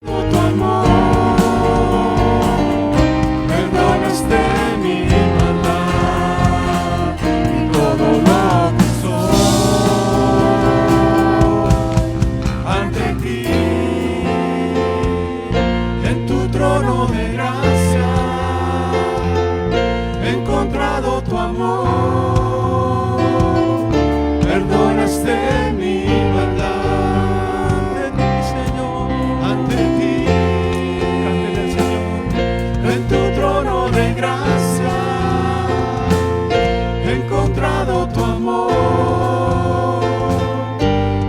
Tu amor, perdonaste mi maldad y todo lo que soy ante ti. En tu trono de gracia he encontrado tu amor, perdonaste mi maldad. Ante ti, cántele al Señor. En tu trono de gracia he encontrado tu amor,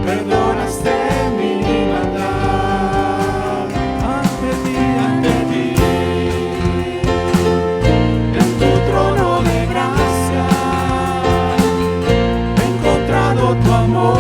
perdonaste mi maldad. Ante ti, en tu trono de gracia he encontrado tu amor.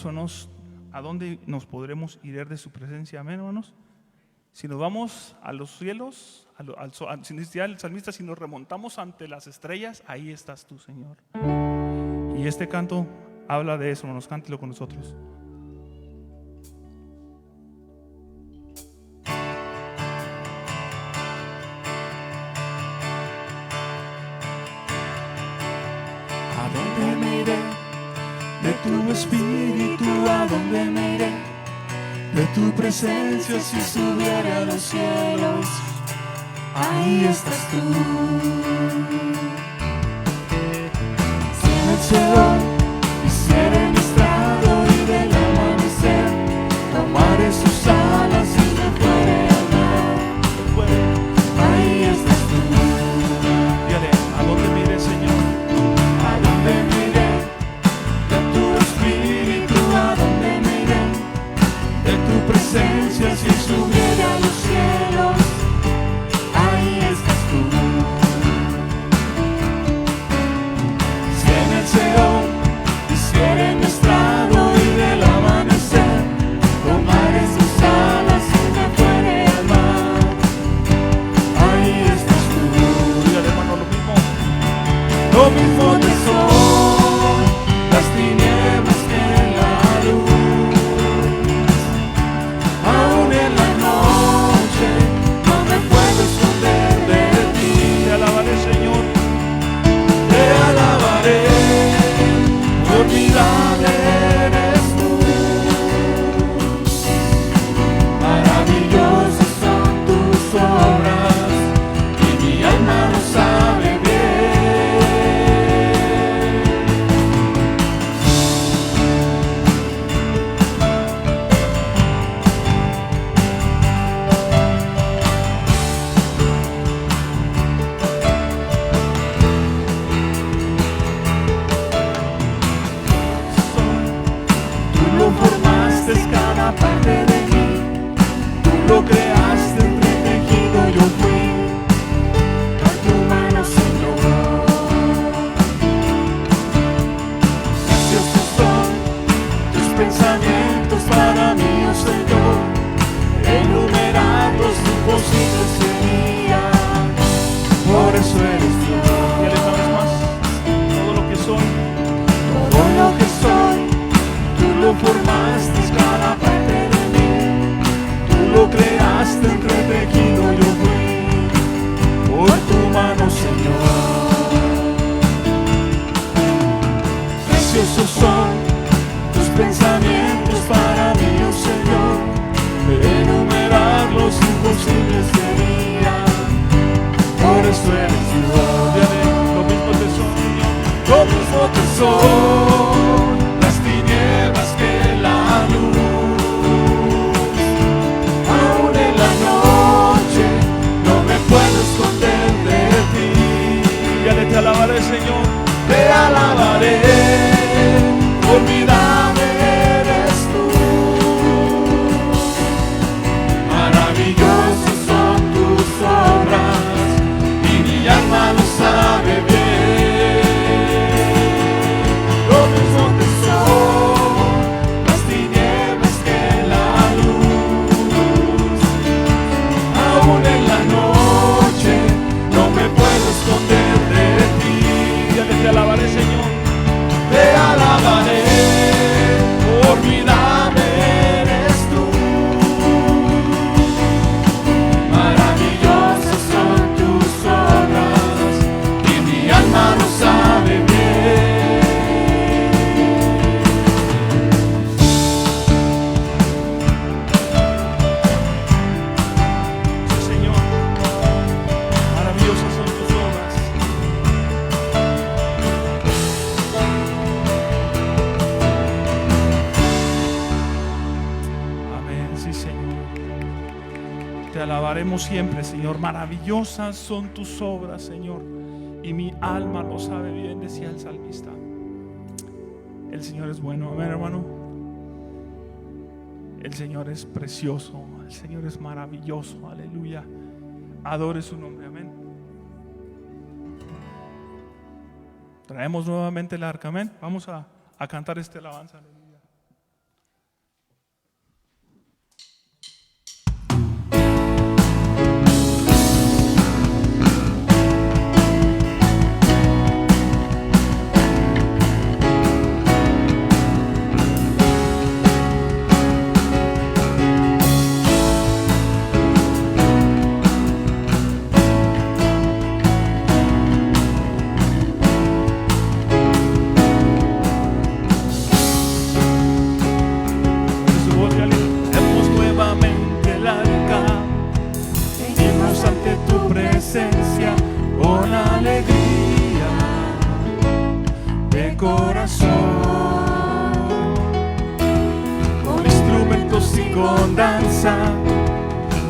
Hermanos, ¿a dónde nos podremos ir de su presencia? Amén, hermanos. Si nos vamos a los cielos, al salmista, si nos remontamos ante las estrellas, ahí estás tú, Señor. Y este canto habla de eso, hermanos, cántelo con nosotros. ¿A dónde me iré de tu espíritu? ¿A dónde me iré de tu presencia? Si subiera a los cielos, ahí estás tú. Si en el cielo hiciera mi estrado y del amanecer tomaré sus alas y me fuere al mar, ahí estás tú. Dígale, ¿a dónde me iré, Señor? ¿A dónde me iré de tu espíritu? ¿A dónde me iré de tu presencia? Si subiera a los cielos, ahí estás tú. Si en el Seol hiciera mi estrado y del amanecer tomaré sus alas y me fuere al mar, ahí estás tú. Dígale, hermano, lo mismo te son las tinieblas que la luz. Aún en la noche no me puedo esconder de ti. Te alabaré, Señor, te alabaré, formidable eres tú. Maravillosas son tus obras y mi alma lo sabe bien. Tú lo formaste cada parte de mí, tú lo creaste, entretejido yo fui a tu mano, Señor. Preciosos son tus pensamientos para mí, oh Señor, enumerarlos imposible sería, por eso eres Dios. Y una vez más, todo lo que soy, tú lo formaste cada parte de mí, tú lo creaste, entretejido yo fui por tu mano, Señor. Preciosos son tus pensamientos para mí, oh Señor, enumerarlos imposible sería, por eso eres Dios. Lo mismo te son, Señor, lo mismo te son son las tinieblas que la luz. Aún en la noche no me puedo esconder de ti. Dígale, te alabaré, Señor. Te alabaré, formidable eres tú. Maravillosos son tus obras y mi alma lo sabe bien. Lo mismo que son las tinieblas que la luz. Aún en la noche no me puedo esconder de ti. Dígale, te alabaré, Señor. Te alabaré, formidable eres tú. Maravillosas son tus obras y mi alma lo sabe bien. Sí, Señor. Maravillosas son tus obras. Amén, sí, Señor. Te alabaremos siempre, Señor. Maravillosas son tus obras, Señor, y mi alma lo sabe bien, decía el salmista. El Señor es bueno, amén, hermano. El Señor es precioso, el Señor es maravilloso, aleluya. Adore su nombre, amén. Traemos nuevamente el arca, amén. Vamos a cantar esta alabanza, aleluya. Con alegría de corazón, con instrumentos y con danza,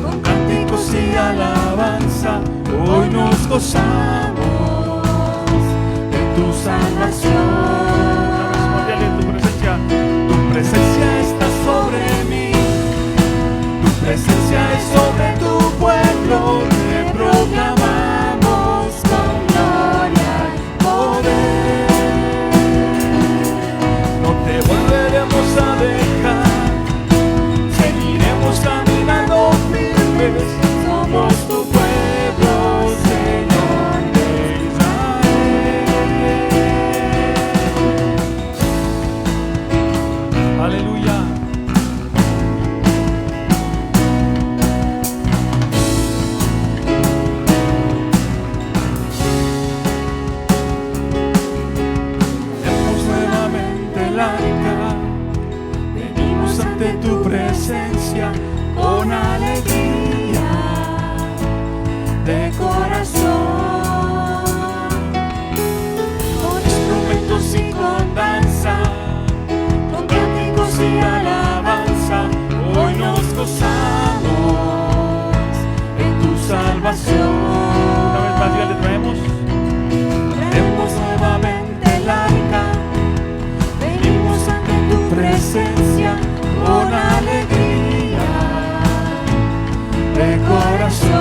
con cánticos y alabanza, hoy nos gozamos de tu salvación. Una vez más, tu presencia está sobre mí, tu presencia es sobre tu pueblo, te proclamamos. Volveremos a dejar, seguiremos caminando firmes, somos tu pueblo, Señor de Israel. Aleluya. Venimos ante tu presencia con alegría de corazón, con instrumentos y con danza, con cánticos y alabanza, hoy nos gozamos en tu salvación. Una vez más, dígale, traemos nuevamente el arca. Presencia con alegría de corazón,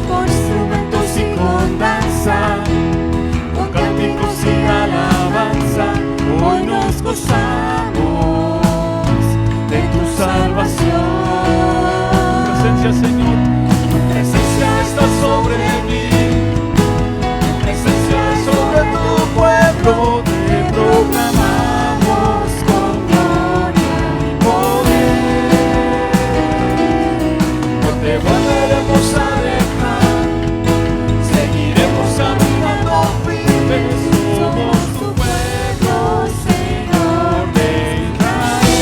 con instrumentos y con danza, con cánticos y alabanza, hoy nos gozamos de tu salvación. Tu presencia, Señor, tu presencia está sobre mí, tu presencia es sobre tu pueblo. Proclamamos con gloria y poder, no te volveremos a dejar, seguiremos caminando firmes, somos tu pueblo, Señor de Israel.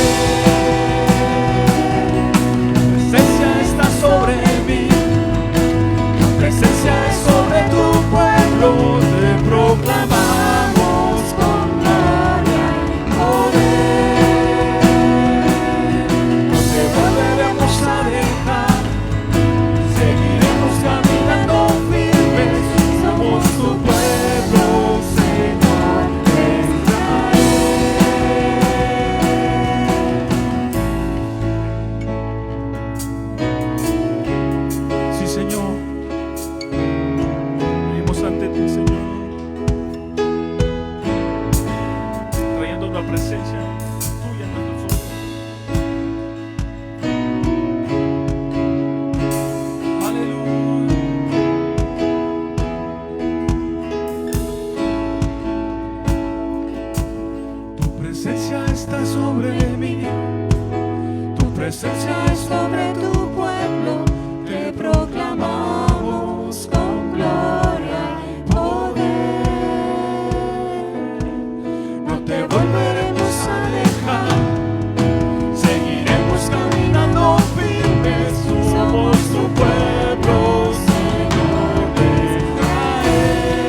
Tu presencia está sobre mí, la presencia tuya en nosotros. Aleluya. Tu presencia está sobre mí, tu presencia es sobre tu pueblo, te proclamamos con gloria y poder. No te volveremos a dejar, seguiremos caminando firmes, somos tu pueblo, Señor de Israel.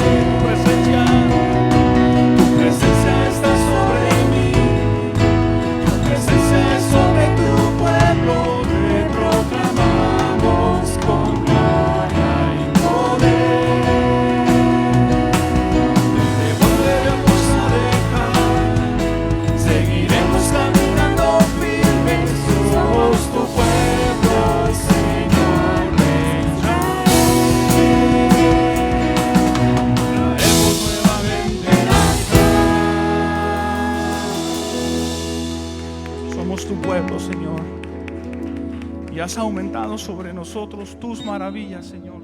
Tu presencia está sobre mí, tu presencia es sobre tu pueblo, te proclamamos con gloria y poder. Te volveremos a dejar, seguiremos caminando firmes, somos tu pueblo, Señor de Israel. Traemos nuevamente la paz. Somos tu pueblo, Señor, y has aumentado sobre nosotros tus maravillas, Señor.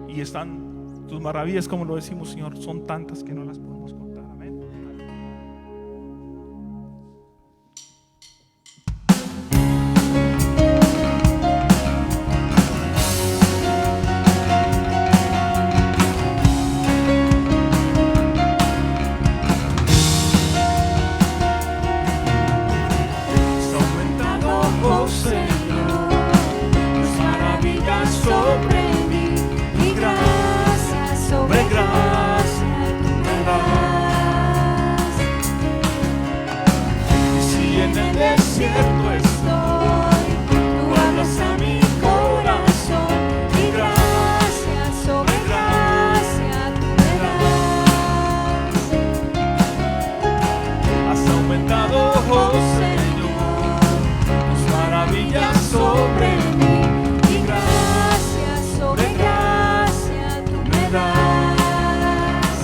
Y están tus maravillas, como lo decimos, Señor, son tantas que no las podemos contar. Amén. Has aumentado, oh Señor, tus maravillas sobre mí, y gracia sobre gracia tú me das. Y si en el desierto estoy, tú hablas a mi corazón, y gracia sobre gracia tú me das. Has aumentado, oh Señor, tus maravillas sobre mí, y gracia sobre gracia tú me das.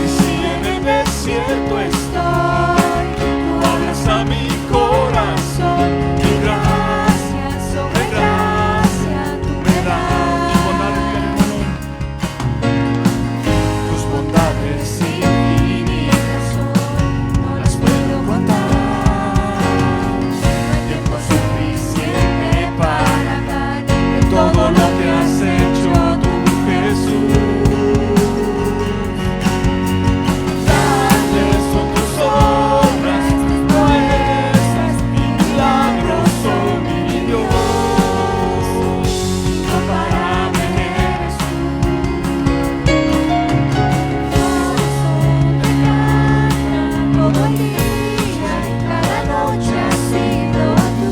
Y si en el desierto estoy, tú hablas a mi corazón, y gracia sobre gracia tú me das. Tus bondades infinitas son, no las puedo contar. No hay tiempo suficiente para dar de todo lo que has hecho tú, Jesús. Grandes son tus obras, tus proezas y milagros, oh mi Dios. Incomparable eres tú. Todo el día y cada noche has sido tú,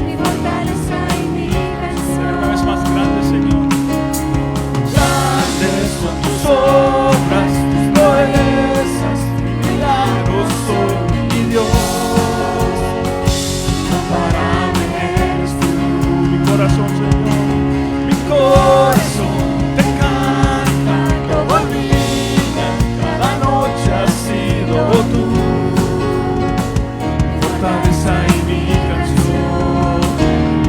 mi fortaleza y mi canción. Una vez más grande, Señor. Grandes son tus obras, tus proezas y milagros, oh mi Dios. Incomparable eres tú. Mi corazón, Señor, mi corazón te canta, todo el día, cada noche has sido tú, mi fortaleza y mi canción,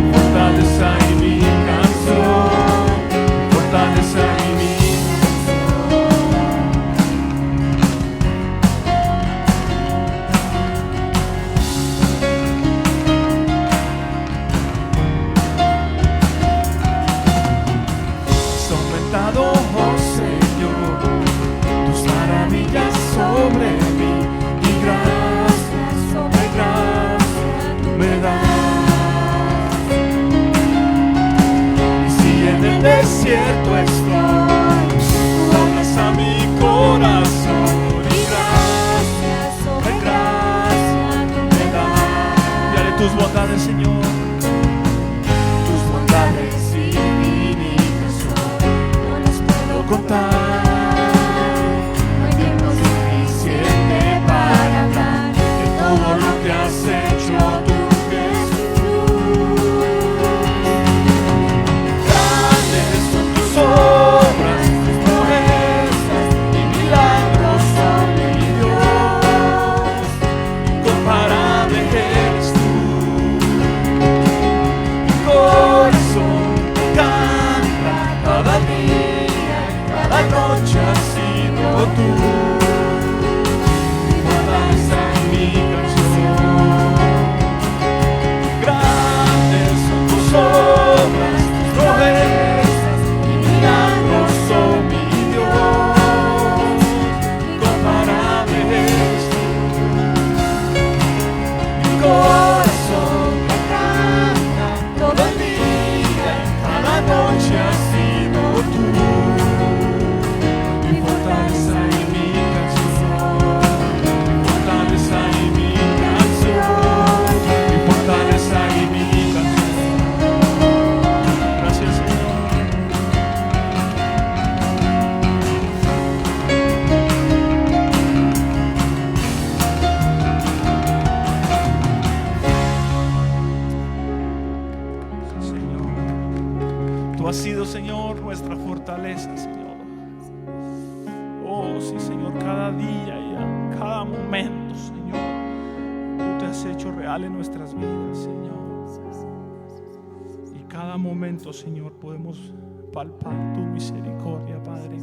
mi fortaleza y mi canción, mi fortaleza y mi has aumentado, oh Señor, tus maravillas sobre mí, y gracia sobre gracia tú me das. Y si en el desierto estoy, tú hablas a mi corazón, y gracia sobre gracia tú me das. Dale tus bondades, Señor. Tus bondades infinitas son, no las puedo contar. No hay tiempo suficiente para hablar de todo lo que has hecho tú, Jesús. Grandes son tus obras, Señor, nuestra fortaleza, Señor. Oh, sí, Señor, cada día y a cada momento, Señor, tú te has hecho real en nuestras vidas, Señor. Y cada momento, Señor, podemos palpar tu misericordia, Padre.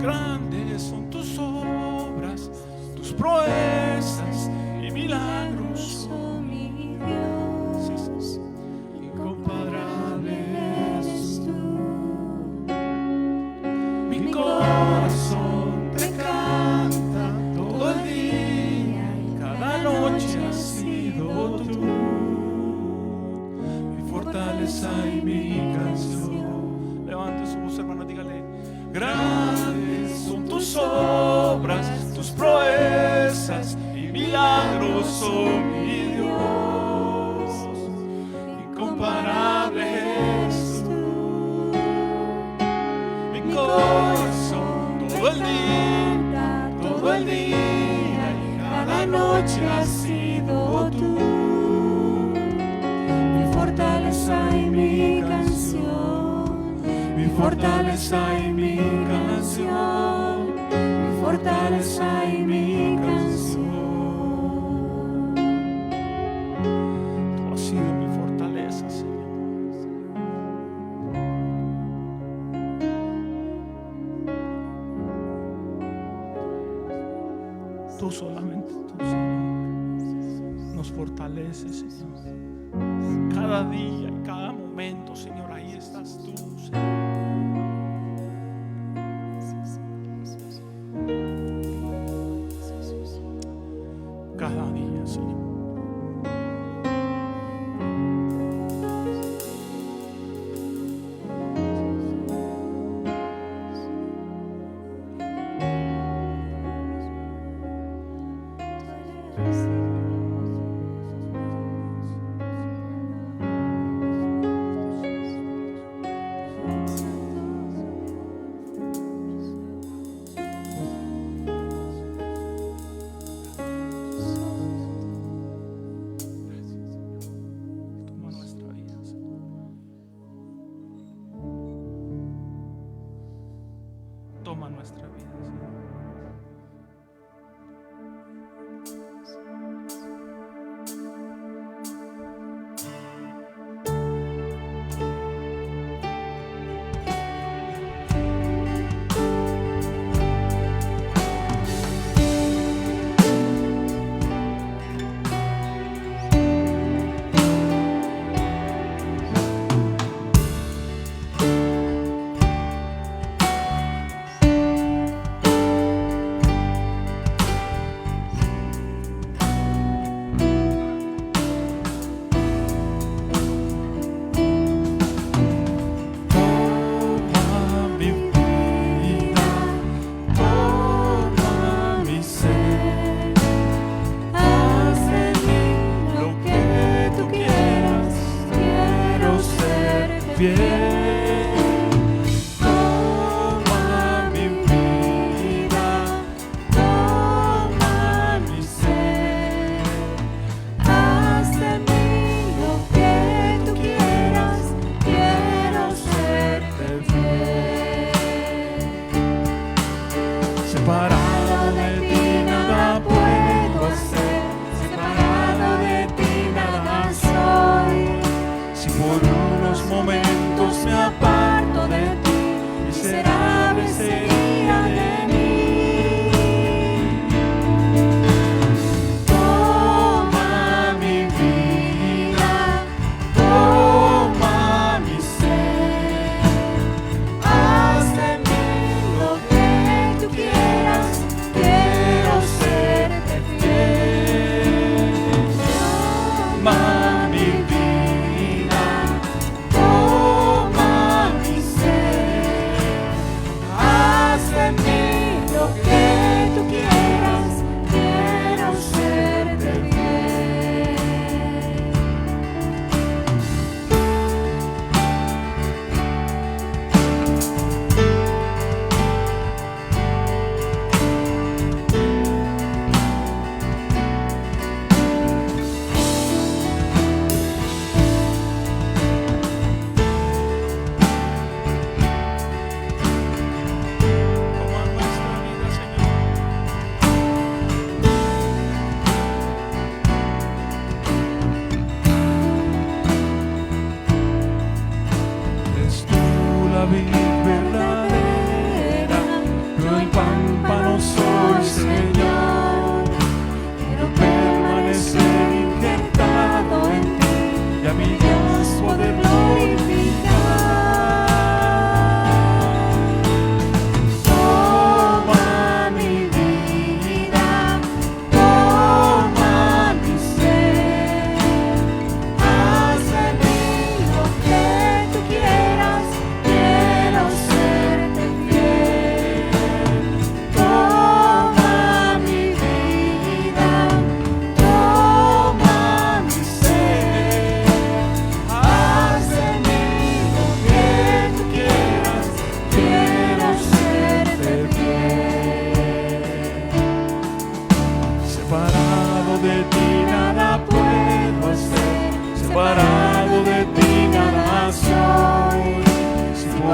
Grandes son tus obras, tus proezas y milagros son mi Dios. Incomparable eres tú. Mi corazón te canta todo el día y cada noche has sido tú. Mi fortaleza y mi canción. Levante su voz, hermano, dígale: grandes son tus obras, tus proezas y milagros son mi Dios. Incomparable eres tú. Mi corazón todo el día y cada noche has sido tú. Mi fortaleza y mi canción. Mi fortaleza y mi canción, mi fortaleza y mi canción. Tú has sido mi fortaleza, Señor. Tú solamente, tú, Señor, nos fortaleces, Señor. Cada día y cada momento, Señor, ahí estás tú, Señor. Cada día, Señor.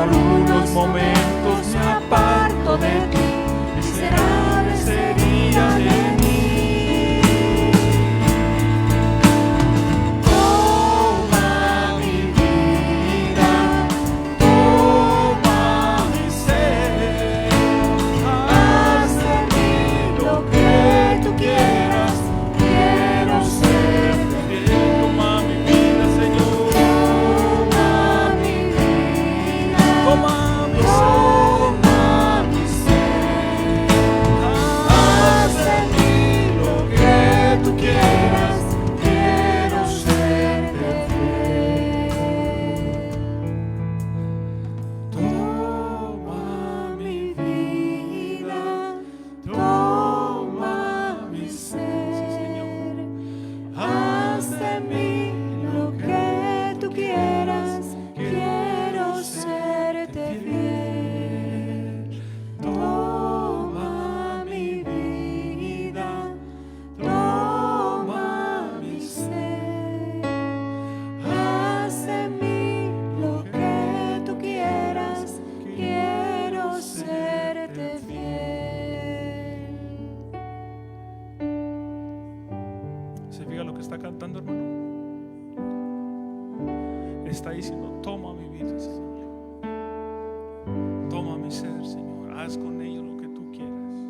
por unos momentos me aparto de ti, miserable sería de mí. Toma mi vida, toma mi ser, haz de mí lo que tú quieras, quiero ser fiel. Toma mi vida, Señor, toma mi vida, toma mi ser, haz de mí lo que tú quieras, quiero serte fiel. Toma mi vida, toma mi ser, haz de mí lo que tú quieras, quiero serte fiel. Toma mi vida, toma mi ser, haz de mí lo que tú quieras, quiero serte fiel. ¿Se fija lo que está cantando, hermano? Está diciendo: toma mi vida, Señor, toma mi ser, Señor, haz con ello lo que tú quieras.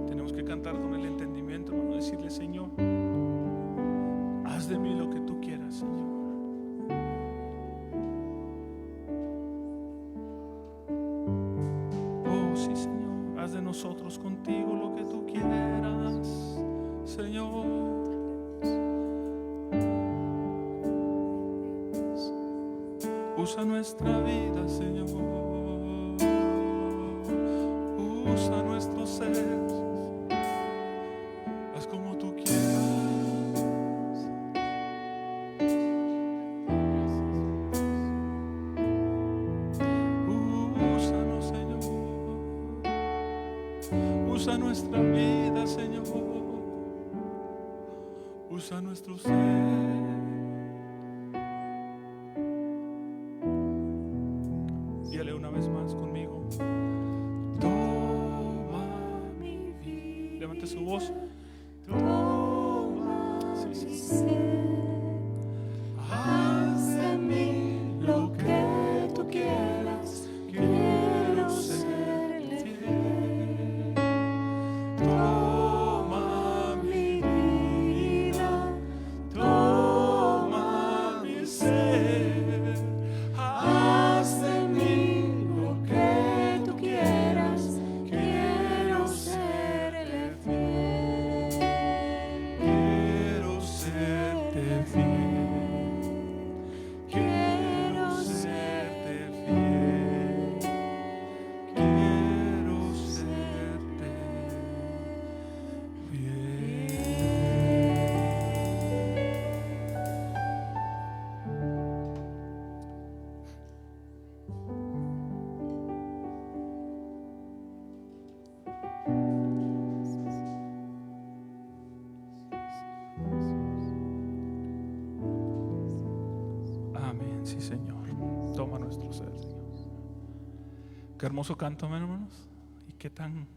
Tenemos que cantar con el entendimiento, hermano, decirle: Señor, haz de mí lo que tú quieras, Señor. Oh sí, Señor, haz de nosotros contigo lo que tú quieras, Señor. Usa nuestra vida, Señor, usa nuestro ser, haz como tú quieras. Úsanos, Señor, usa nuestra vida, Señor, usa nuestro ser. Dígale una vez más conmigo: toma mi vida. Levante su voz. Toma mi ser, haz de mí lo que tú quieras, quiero serte fiel. Toma mi vida, toma mi ser, haz de mí lo que tú quieras, quiero serte fiel. Quiero serte fiel. Quiero serte fiel. Quiero serte fiel. Amén, sí, Señor. Toma nuestro ser, Señor. Qué hermoso canto, hermanos. Y qué tan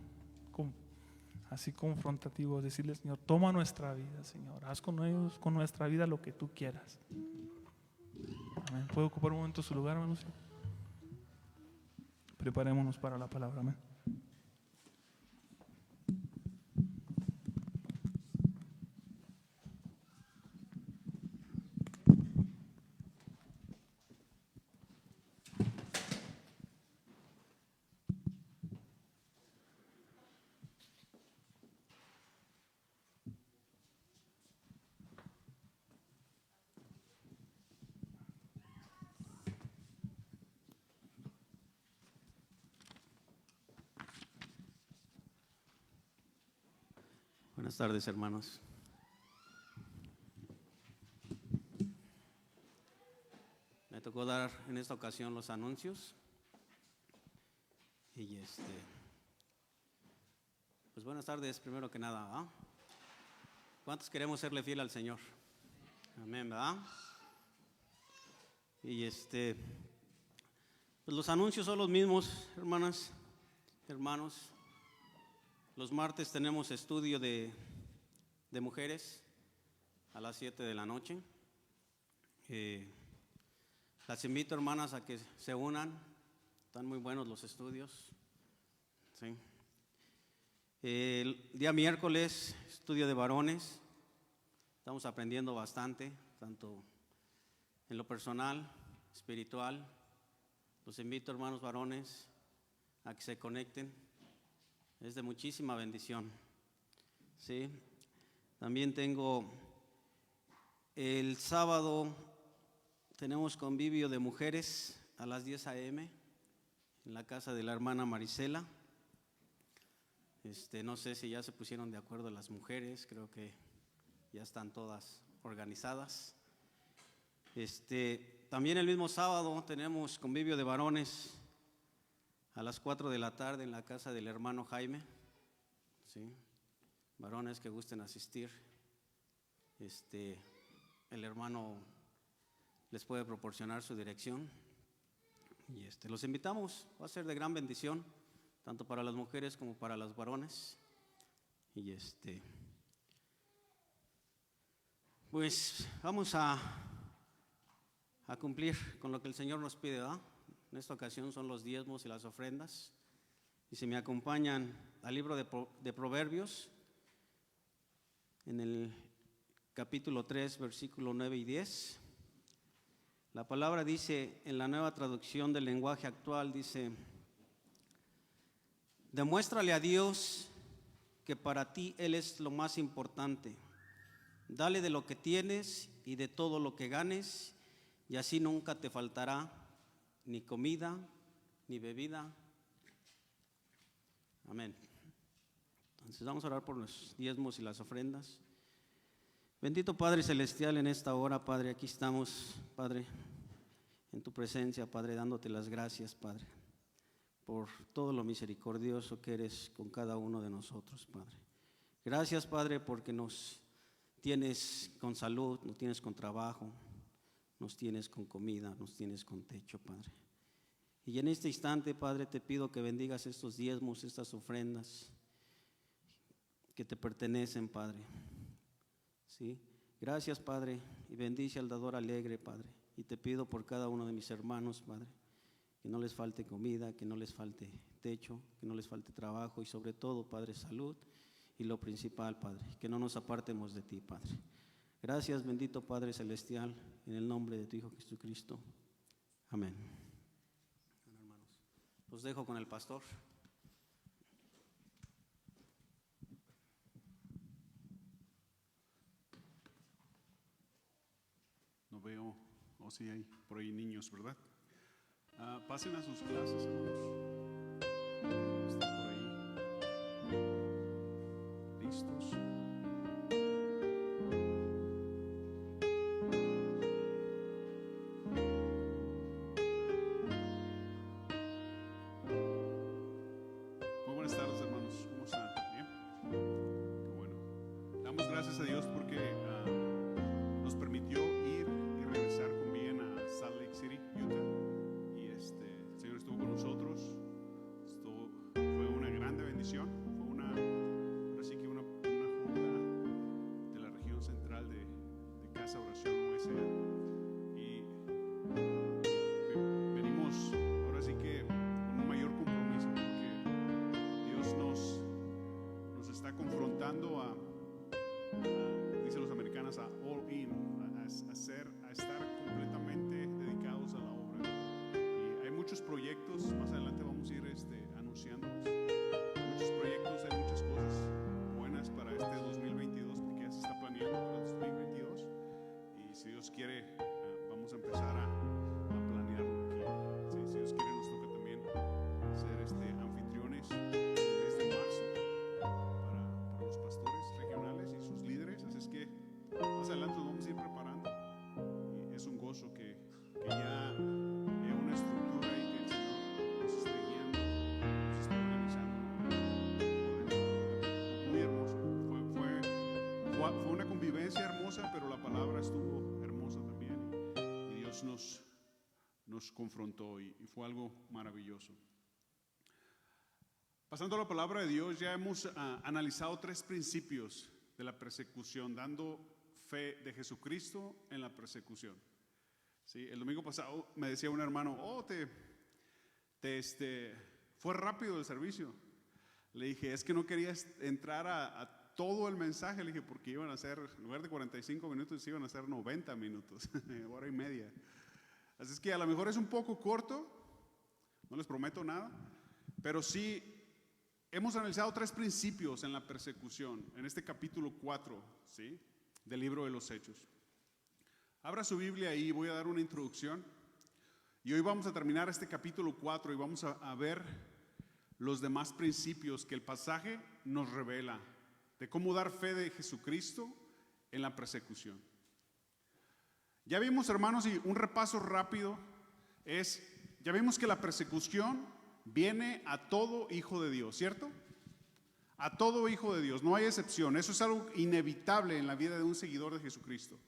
así confrontativo decirle: Señor, toma nuestra vida, Señor, haz con ellos, con nuestra vida lo que tú quieras. Amén. ¿Puedo ocupar un momento su lugar, hermanos? Preparémonos para la palabra. Amén. Buenas tardes, hermanos. Me tocó dar en esta ocasión los anuncios. Y pues buenas tardes, primero que nada, ¿verdad? ¿Cuántos queremos serle fiel al Señor? Amén, ¿verdad? Y Pues los anuncios son los mismos, hermanas, hermanos. Los martes tenemos estudio de mujeres a las 7 de la noche. Las invito, hermanas, a que se unan. Están muy buenos los estudios. Sí. El día miércoles, estudio de varones. Estamos aprendiendo bastante, tanto en lo personal, espiritual. Los invito, hermanos varones, a que se conecten. Es de muchísima bendición. Sí. También tengo el sábado, tenemos convivio de mujeres a las 10 a.m. en la casa de la hermana Marisela. No sé si ya se pusieron de acuerdo las mujeres, creo que ya están todas organizadas. También el mismo sábado tenemos convivio de varones a las 4 de la tarde en la casa del hermano Jaime. ¿Sí? Varones que gusten asistir. El hermano les puede proporcionar su dirección. Y los invitamos, va a ser de gran bendición, tanto para las mujeres como para los varones. Y pues vamos a cumplir con lo que el Señor nos pide, ¿verdad? En esta ocasión son los diezmos y las ofrendas. Y si me acompañan al libro de Proverbios, en el capítulo 3, versículo 9 y 10, la palabra dice, en la nueva traducción del lenguaje actual, dice: demuéstrale a Dios que para ti Él es lo más importante. Dale de lo que tienes y de todo lo que ganes, y así nunca te faltará ni comida ni bebida. Amén. Entonces vamos a orar por los diezmos y las ofrendas. Bendito Padre Celestial, en esta hora, Padre, aquí estamos, Padre, en tu presencia, Padre, dándote las gracias, Padre, por todo lo misericordioso que eres con cada uno de nosotros, Padre. Gracias, Padre, porque nos tienes con salud, nos tienes con trabajo, nos tienes con comida, nos tienes con techo, Padre. Y en este instante, Padre, te pido que bendigas estos diezmos, estas ofrendas que te pertenecen, Padre. ¿Sí? Gracias, Padre, y bendice al dador alegre, Padre. Y te pido por cada uno de mis hermanos, Padre, que no les falte comida, que no les falte techo, que no les falte trabajo y sobre todo, Padre, salud. Y lo principal, Padre, que no nos apartemos de ti, Padre. Gracias, bendito Padre Celestial, en el nombre de tu Hijo Jesucristo. Amén. Bueno, hermanos, los dejo con el pastor. No veo, o si hay por ahí niños, ¿verdad? Pasen a sus clases, hermanos. Están por ahí listos. Muy buenas tardes, hermanos. ¿Cómo están? ¿Bien? Qué bueno. Damos gracias a Dios porque nos permitió ir y regresar con bien a Salt Lake City, Utah. Y el Señor estuvo con nosotros. Fue una grande bendición. Fue ahora sí que una junta de la región central de Casa Oración USA. Y venimos ahora sí que con un mayor compromiso porque Dios nos está confrontando a dicen los americanos, a all in, a estar completamente dedicados a la obra. Y hay muchos proyectos, más adelante vamos a ir anunciándolos. Hay muchos proyectos, hay muchas cosas buenas para este 2022, porque ya se está planeando para el 2022. Y si Dios quiere, vamos a empezar a planearlo aquí. Sí, si Dios quiere, nos toca también ser anfitriones desde marzo para los pastores regionales y sus líderes. Así es que más adelante nos vamos a ir preparando. Y es un gozo que ya hay una estructura y que el Señor nos esté guiando, nos esté organizando. Muy hermoso. Fue una convivencia hermosa, pero la palabra estuvo hermosa también. Y Dios nos confrontó y fue algo maravilloso. Pasando a la palabra de Dios, ya hemos analizado 3 principios de la persecución, dando fe de Jesucristo en la persecución. ¿Sí? El domingo pasado me decía un hermano, fue rápido el servicio. Le dije, es que no quería entrar a todo el mensaje, le dije, porque iban a ser, en lugar de 45 minutos, iban a ser 90 minutos, hora y media. Así es que a lo mejor es un poco corto, no les prometo nada, pero sí hemos analizado 3 principios en la persecución, en este capítulo 4, ¿sí?, del libro de los Hechos. Abra su Biblia ahí, voy a dar una introducción. Y hoy vamos a terminar este capítulo 4 y vamos a ver los demás principios que el pasaje nos revela de cómo dar fe de Jesucristo en la persecución. Ya vimos, hermanos, y un repaso rápido ya vimos que la persecución viene a todo hijo de Dios, ¿cierto? A todo hijo de Dios, no hay excepción. Eso es algo inevitable en la vida de un seguidor de Jesucristo.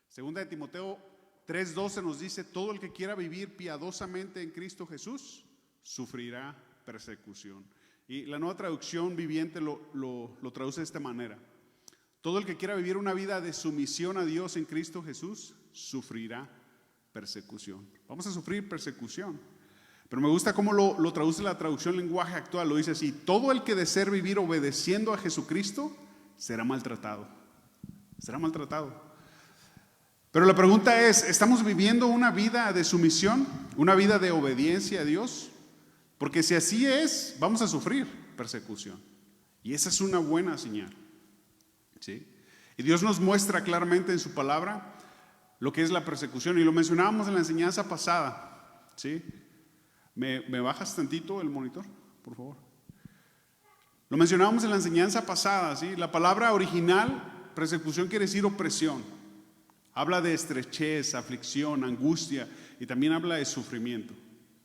Segunda de Timoteo 3:12 nos dice, todo el que quiera vivir piadosamente en Cristo Jesús sufrirá persecución. Y la Nueva Traducción Viviente lo traduce de esta manera: todo el que quiera vivir una vida de sumisión a Dios en Cristo Jesús sufrirá persecución. Vamos a sufrir persecución. Pero me gusta cómo lo traduce la traducción lenguaje actual. Lo dice así: todo el que desee vivir obedeciendo a Jesucristo será maltratado. Será maltratado. Pero la pregunta es, ¿estamos viviendo una vida de sumisión? ¿Una vida de obediencia a Dios? Porque si así es, vamos a sufrir persecución. Y esa es una buena señal, ¿sí? Y Dios nos muestra claramente en su palabra lo que es la persecución. Y lo mencionábamos en la enseñanza pasada, ¿sí? ¿Me bajas tantito el monitor, por favor? Lo mencionábamos en la enseñanza pasada, ¿sí? La palabra original, persecución, quiere decir opresión. Habla de estrechez, aflicción, angustia, y también habla de sufrimiento.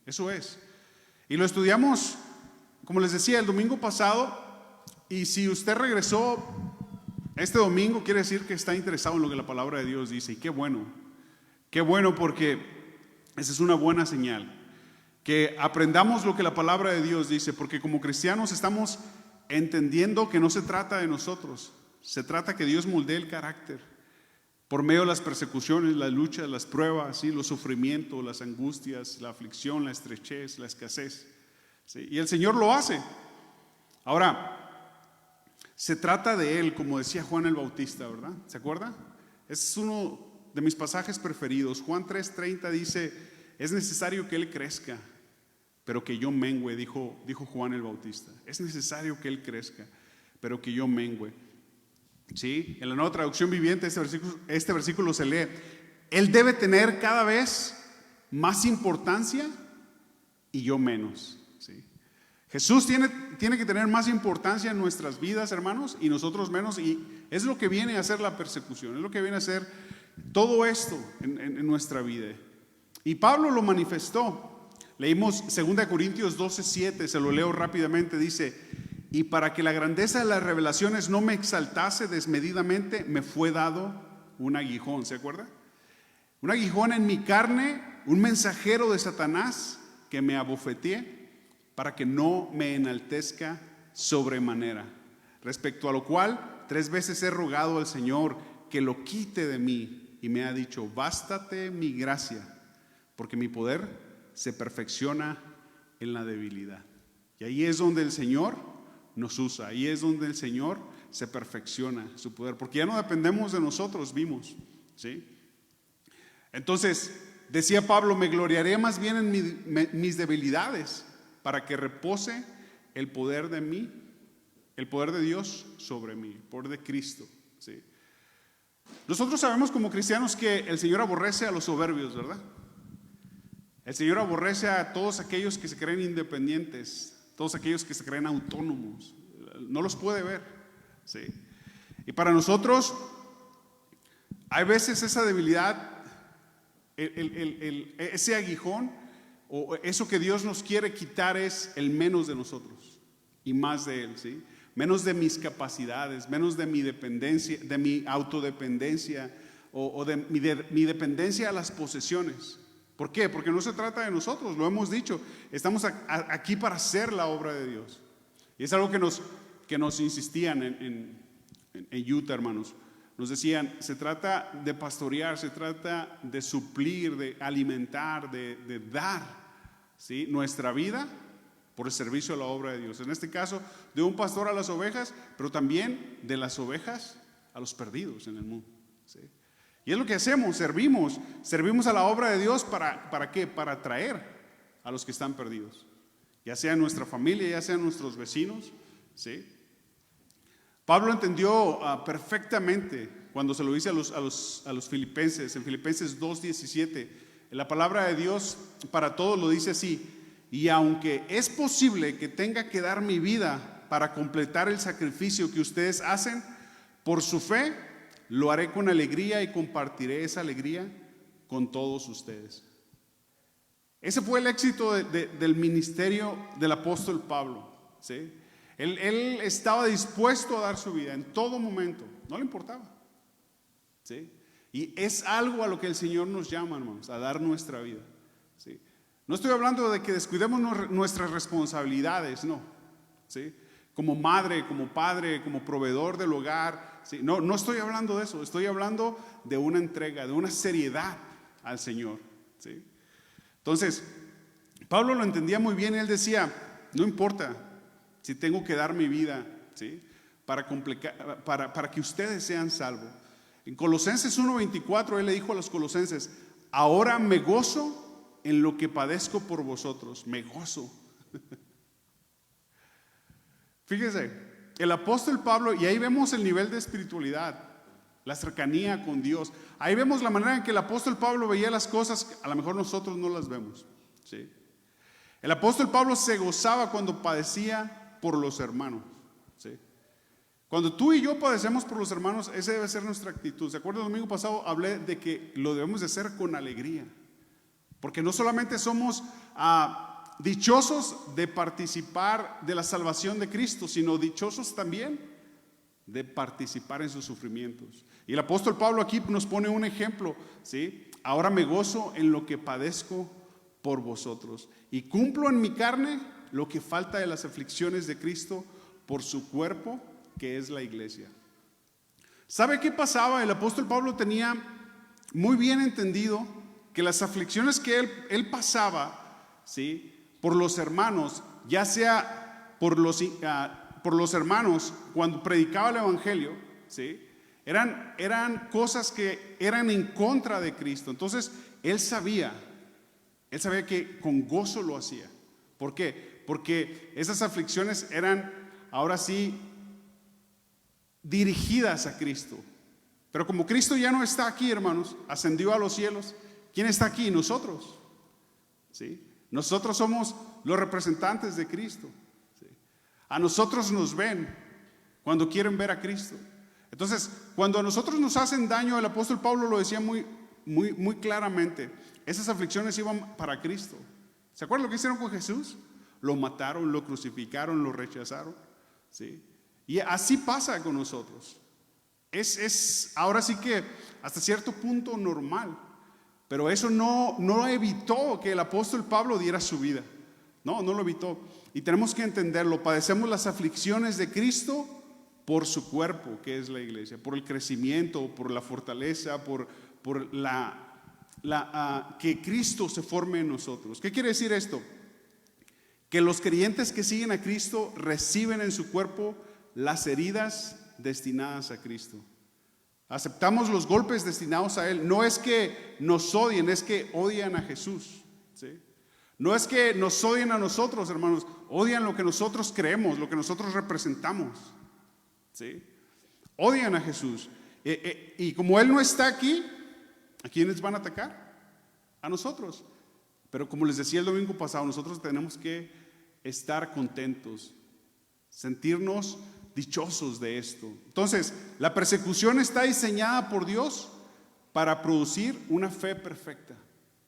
Eso es. Y lo estudiamos, como les decía, el domingo pasado. Y si usted regresó este domingo, quiere decir que está interesado en lo que la palabra de Dios dice. Y qué bueno, porque esa es una buena señal. Que aprendamos lo que la palabra de Dios dice, porque como cristianos estamos entendiendo que no se trata de nosotros, se trata que Dios moldee el carácter por medio de las persecuciones, las luchas, las pruebas, ¿sí? Los sufrimientos, las angustias, la aflicción, la estrechez, la escasez, ¿sí? Y el Señor lo hace. Ahora, se trata de Él, como decía Juan el Bautista, ¿verdad? ¿Se acuerda? Ese es uno de mis pasajes preferidos. Juan 3:30 dice: es necesario que Él crezca, pero que yo mengüe, dijo Juan el Bautista. Es necesario que Él crezca, pero que yo mengüe. ¿Sí? En la Nueva Traducción Viviente este versículo se lee: Él debe tener cada vez más importancia y yo menos. ¿Sí? Jesús tiene que tener más importancia en nuestras vidas, hermanos, y nosotros menos. Y es lo que viene a hacer la persecución, es lo que viene a hacer todo esto en nuestra vida. Y Pablo lo manifestó. Leímos 2 Corintios 12:7, se lo leo rápidamente. Dice: y para que la grandeza de las revelaciones no me exaltase desmedidamente, me fue dado un aguijón. ¿Se acuerda? Un aguijón en mi carne, un mensajero de Satanás que me abofeteé para que no me enaltezca sobremanera. Respecto a lo cual 3 veces he rogado al Señor que lo quite de mí, y me ha dicho: bástate mi gracia, porque mi poder se perfecciona en la debilidad. Y ahí es donde el Señor nos usa, ahí es donde el Señor se perfecciona su poder, porque ya no dependemos de nosotros, vimos, ¿sí? Entonces, decía Pablo: me gloriaré más bien en mis debilidades, para que repose el poder de mí, el poder de Dios sobre mí, el poder de Cristo, ¿sí? Nosotros sabemos como cristianos que el Señor aborrece a los soberbios, ¿verdad? El Señor aborrece a todos aquellos que se creen independientes, todos aquellos que se creen autónomos. No los puede ver, ¿sí? Y para nosotros hay veces esa debilidad, ese aguijón, o eso que Dios nos quiere quitar, es el menos de nosotros y más de Él, ¿sí? Menos de mis capacidades, menos de mi dependencia, de mi autodependencia, o de mi dependencia a las posesiones. ¿Por qué? Porque no se trata de nosotros, lo hemos dicho. Estamos aquí para hacer la obra de Dios. Y es algo que nos insistían en Utah, hermanos. Nos decían, se trata de pastorear, se trata de suplir, de alimentar, de dar, ¿sí?, nuestra vida por el servicio a la obra de Dios. En este caso, de un pastor a las ovejas, pero también de las ovejas a los perdidos en el mundo, ¿sí? Y es lo que hacemos, servimos a la obra de Dios ¿para qué? Para atraer a los que están perdidos, ya sea nuestra familia, ya sean nuestros vecinos, ¿sí? Pablo entendió perfectamente cuando se lo dice a los filipenses, en Filipenses 2:17, la palabra de Dios para todos lo dice así: y aunque es posible que tenga que dar mi vida para completar el sacrificio que ustedes hacen, por su fe lo haré con alegría y compartiré esa alegría con todos ustedes. Ese fue el éxito del ministerio del apóstol Pablo, ¿sí? Él estaba dispuesto a dar su vida en todo momento, no le importaba, ¿sí? Y es algo a lo que el Señor nos llama, hermanos, a dar nuestra vida, ¿sí? No estoy hablando de que descuidemos nuestras responsabilidades, no, ¿sí? Como madre, como padre, como proveedor del hogar, ¿sí? No estoy hablando de eso, estoy hablando de una entrega, de una seriedad al Señor, ¿sí? Entonces, Pablo lo entendía muy bien. Él decía, no importa si tengo que dar mi vida, ¿sí?, para que ustedes sean salvos. En Colosenses 1:24 él le dijo a los colosenses: ahora me gozo en lo que padezco por vosotros, me gozo. Fíjese, el apóstol Pablo, y ahí vemos el nivel de espiritualidad, la cercanía con Dios. Ahí vemos la manera en que el apóstol Pablo veía las cosas, a lo mejor nosotros no las vemos, ¿sí? El apóstol Pablo se gozaba cuando padecía por los hermanos, ¿sí? Cuando tú y yo padecemos por los hermanos, esa debe ser nuestra actitud. ¿Se acuerdan? El domingo pasado hablé de que lo debemos de hacer con alegría, porque no solamente somos dichosos de participar de la salvación de Cristo, sino dichosos también de participar en sus sufrimientos. Y el apóstol Pablo aquí nos pone un ejemplo, ¿sí? Ahora me gozo en lo que padezco por vosotros y cumplo en mi carne lo que falta de las aflicciones de Cristo por su cuerpo, que es la iglesia. ¿Sabe qué pasaba? El apóstol Pablo tenía muy bien entendido que las aflicciones que él pasaba, ¿sí?, por los hermanos, ya sea por los hermanos cuando predicaba el evangelio, ¿sí?, eran cosas que eran en contra de Cristo. Entonces él sabía que con gozo lo hacía. ¿Por qué? Porque esas aflicciones eran ahora sí dirigidas a Cristo. Pero como Cristo ya no está aquí, hermanos, ascendió a los cielos, ¿quién está aquí? Nosotros, ¿sí? Nosotros somos los representantes de Cristo, ¿sí? A nosotros nos ven cuando quieren ver a Cristo. Entonces, cuando a nosotros nos hacen daño, el apóstol Pablo lo decía muy claramente, esas aflicciones iban para Cristo. ¿Se acuerdan lo que hicieron con Jesús? Lo mataron, lo crucificaron, lo rechazaron, ¿sí? Y así pasa con nosotros. Es ahora sí que hasta cierto punto normal, pero eso no evitó que el apóstol Pablo diera su vida. No lo evitó. Y tenemos que entenderlo. Padecemos las aflicciones de Cristo por su cuerpo, que es la iglesia, por el crecimiento, por la fortaleza, por que Cristo se forme en nosotros. ¿Qué quiere decir esto? Que los creyentes que siguen a Cristo reciben en su cuerpo las heridas destinadas a Cristo. Aceptamos los golpes destinados a Él. No es que nos odien, es que odian a Jesús, ¿sí? No es que nos odien a nosotros, hermanos, odian lo que nosotros creemos, lo que nosotros representamos, ¿sí? Odian a Jesús. Y como Él no está aquí, ¿a quiénes van a atacar? A nosotros. Pero como les decía el domingo pasado, nosotros tenemos que estar contentos, sentirnos dichosos de esto. Entonces, la persecución está diseñada por Dios para producir una fe perfecta,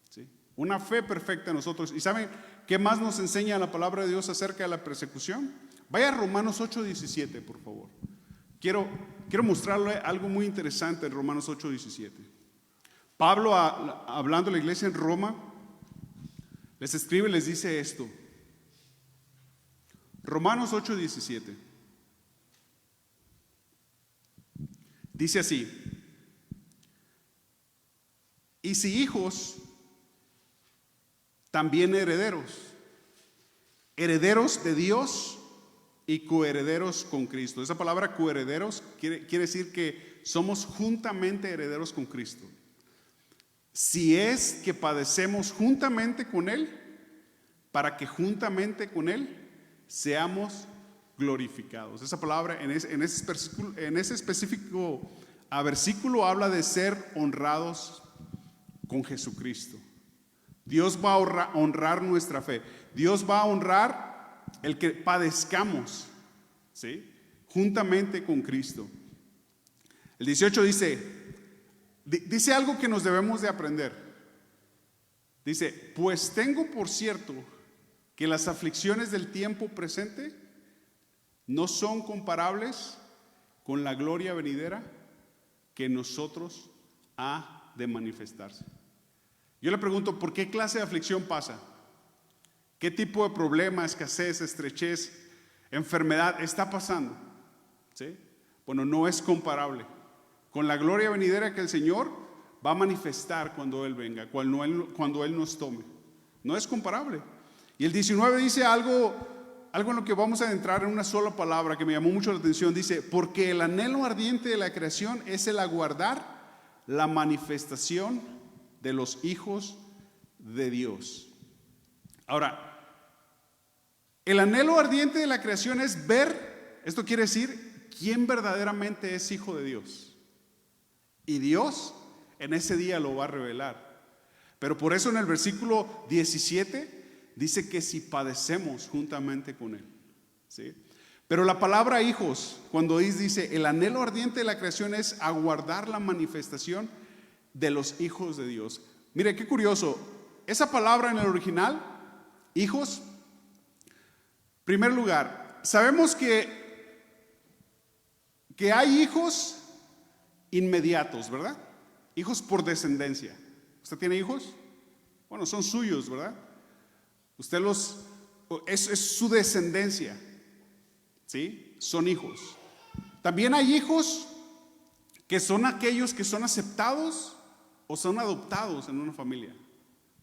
¿sí? Una fe perfecta en nosotros. ¿Y saben qué más nos enseña la palabra de Dios acerca de la persecución? Vaya a Romanos 8:17, por favor. Quiero mostrarle algo muy interesante en Romanos 8:17. Pablo, hablando a la iglesia en Roma, les escribe y les dice esto. Romanos 8:17. Dice así: y si hijos, también herederos, herederos de Dios y coherederos con Cristo. Esa palabra coherederos quiere decir que somos juntamente herederos con Cristo. Si es que padecemos juntamente con Él, para que juntamente con Él seamos glorificados. Esa palabra en ese específico versículo habla de ser honrados con Jesucristo. Dios va a honrar nuestra fe. Dios va a honrar el que padezcamos, ¿sí?, juntamente con Cristo. El 18 dice algo que nos debemos de aprender. Dice: pues tengo por cierto que las aflicciones del tiempo presente no son comparables con la gloria venidera que en nosotros ha de manifestarse. Yo le pregunto, ¿por qué clase de aflicción pasa? ¿Qué tipo de problema, escasez, estrechez, enfermedad está pasando? ¿Sí? Bueno, no es comparable con la gloria venidera que el Señor va a manifestar cuando Él venga, cuando Él nos tome. No es comparable. Y el 19 dice algo en lo que vamos a entrar en una sola palabra que me llamó mucho la atención. Dice: porque el anhelo ardiente de la creación es el aguardar la manifestación de los hijos de Dios. Ahora, el anhelo ardiente de la creación es ver, esto quiere decir, quién verdaderamente es hijo de Dios. Y Dios en ese día lo va a revelar. Pero por eso en el versículo 17 dice que si padecemos juntamente con Él, ¿sí? Pero la palabra hijos, cuando dice el anhelo ardiente de la creación, es aguardar la manifestación de los hijos de Dios. Mire qué curioso, esa palabra en el original, hijos, en primer lugar, sabemos que hay hijos inmediatos, ¿verdad? Hijos por descendencia. ¿Usted tiene hijos? Bueno, son suyos, ¿verdad? Usted es su descendencia, ¿sí? Son hijos. También hay hijos que son aquellos que son aceptados o son adoptados en una familia.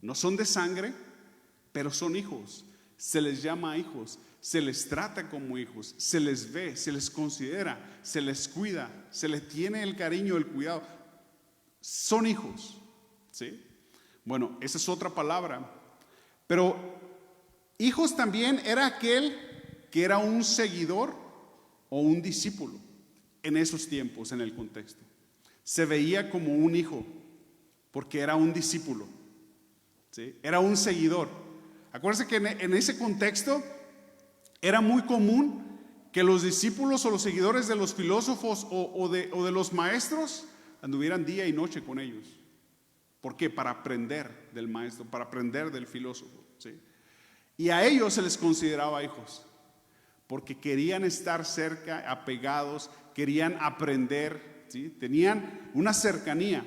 No son de sangre, pero son hijos. Se les llama hijos, se les trata como hijos, se les ve, se les considera, se les cuida, se les tiene el cariño, el cuidado. Son hijos, ¿sí? Bueno, esa es otra palabra. Pero hijos también era aquel que era un seguidor o un discípulo en esos tiempos, en el contexto. Se veía como un hijo porque era un discípulo, ¿sí? Era un seguidor. Acuérdense que en ese contexto era muy común que los discípulos o los seguidores de los filósofos o de los maestros anduvieran día y noche con ellos. ¿Por qué? Para aprender del maestro, para aprender del filósofo, ¿sí? Y a ellos se les consideraba hijos, porque querían estar cerca, apegados, querían aprender, ¿sí? Tenían una cercanía.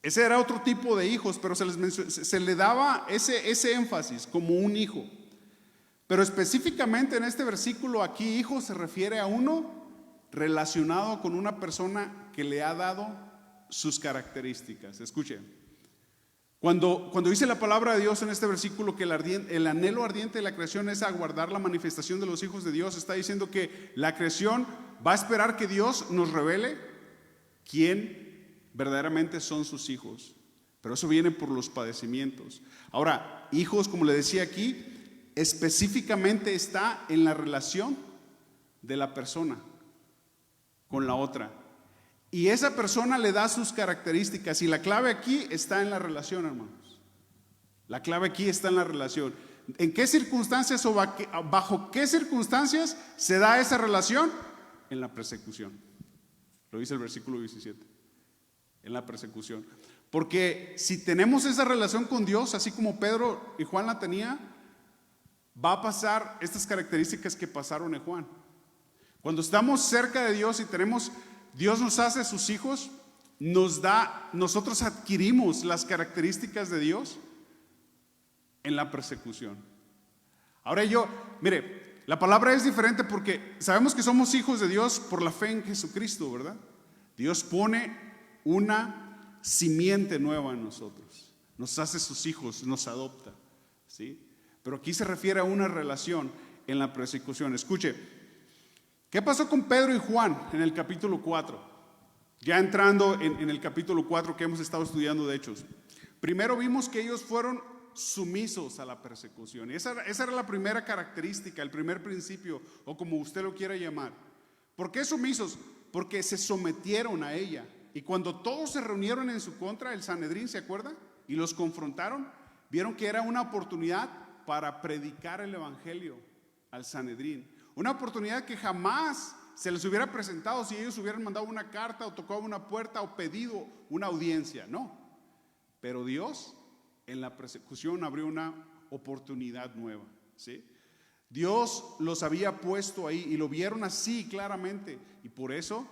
Ese era otro tipo de hijos, pero se le daba ese énfasis como un hijo. Pero específicamente en este versículo aquí, hijo se refiere a uno relacionado con una persona que le ha dado sus características. Escuchen, cuando dice la palabra de Dios en este versículo que el anhelo ardiente de la creación es aguardar la manifestación de los hijos de Dios, está diciendo que la creación va a esperar que Dios nos revele quién verdaderamente son sus hijos. Pero eso viene por los padecimientos. Ahora, hijos, como le decía aquí, específicamente está en la relación de la persona con la otra. Y esa persona le da sus características. Y la clave aquí está en la relación, hermanos. La clave aquí está en la relación. ¿En qué circunstancias o bajo qué circunstancias se da esa relación? En la persecución. Lo dice el versículo 17. En la persecución. Porque si tenemos esa relación con Dios, así como Pedro y Juan la tenía, va a pasar estas características que pasaron en Juan. Cuando estamos cerca de Dios y Dios nos hace sus hijos, nosotros adquirimos las características de Dios. en la persecución. Ahora mire, la palabra es diferente porque sabemos que somos hijos de Dios por la fe en Jesucristo, ¿verdad? Dios pone una simiente nueva en nosotros, nos hace sus hijos, nos adopta, ¿sí? Pero aquí se refiere a una relación en la persecución. Escuche, ¿qué pasó con Pedro y Juan en el capítulo 4? Ya entrando en el capítulo 4 que hemos estado estudiando de Hechos. Primero vimos que ellos fueron sumisos a la persecución. Y esa era la primera característica, el primer principio, o como usted lo quiera llamar. ¿Por qué sumisos? Porque se sometieron a ella. Y cuando todos se reunieron en su contra, el Sanedrín, ¿se acuerda? Y los confrontaron, vieron que era una oportunidad para predicar el evangelio al Sanedrín. Una oportunidad que jamás se les hubiera presentado si ellos hubieran mandado una carta o tocado una puerta o pedido una audiencia. No. Pero Dios en la persecución abrió una oportunidad nueva, ¿sí? Dios los había puesto ahí y lo vieron así claramente. Y por eso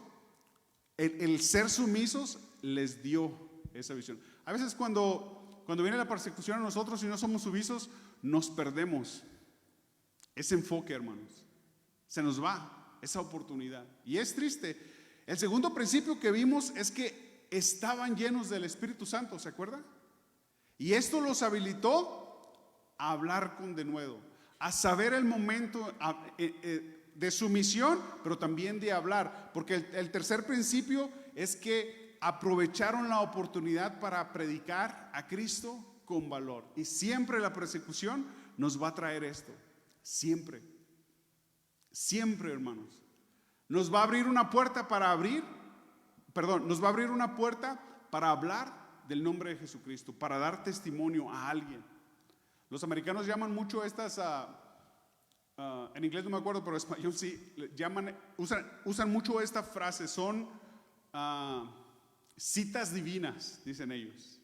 el ser sumisos les dio esa visión. A veces cuando viene la persecución a nosotros y no somos sumisos, nos perdemos ese enfoque, hermanos. Se nos va esa oportunidad. Y es triste. El segundo principio que vimos es que estaban llenos del Espíritu Santo, ¿se acuerda? Y esto los habilitó a hablar con denuedo, a saber el momento de sumisión, pero también de hablar. Porque el tercer principio es que aprovecharon la oportunidad para predicar a Cristo con valor. Y siempre la persecución nos va a traer esto. Siempre. Siempre, hermanos. Nos va a abrir una puerta nos va a abrir una puerta para hablar del nombre de Jesucristo, para dar testimonio a alguien. Los americanos llaman mucho estas, en inglés no me acuerdo, pero en español sí, usan mucho esta frase, son citas divinas, dicen ellos.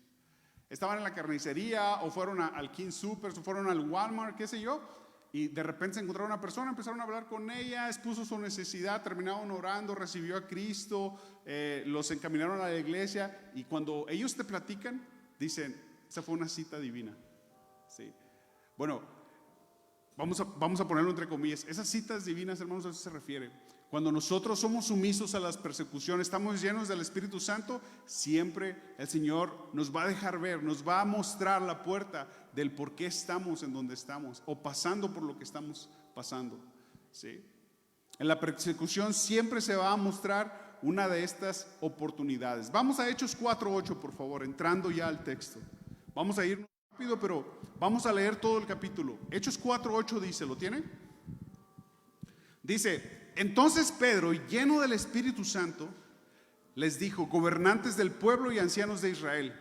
Estaban en la carnicería o fueron al King Supers o fueron al Walmart, qué sé yo, y de repente se encontraron una persona, empezaron a hablar con ella, expuso su necesidad, terminaron orando, recibió a Cristo, los encaminaron a la iglesia, y cuando ellos te platican, dicen, esa fue una cita divina. ¿Sí? Bueno, vamos a ponerlo entre comillas. Esas citas divinas, hermanos, a eso se refiere. Cuando nosotros somos sumisos a las persecuciones, estamos llenos del Espíritu Santo, siempre el Señor nos va a dejar ver, nos va a mostrar la puerta del por qué estamos en donde estamos o pasando por lo que estamos pasando, ¿sí? En la persecución siempre se va a mostrar una de estas oportunidades. Vamos a Hechos 4:8, por favor, entrando ya al texto. Vamos a ir rápido, pero vamos a leer todo el capítulo. Hechos 4:8 dice, ¿lo tiene? Dice, entonces Pedro, lleno del Espíritu Santo, les dijo, gobernantes del pueblo y ancianos de Israel,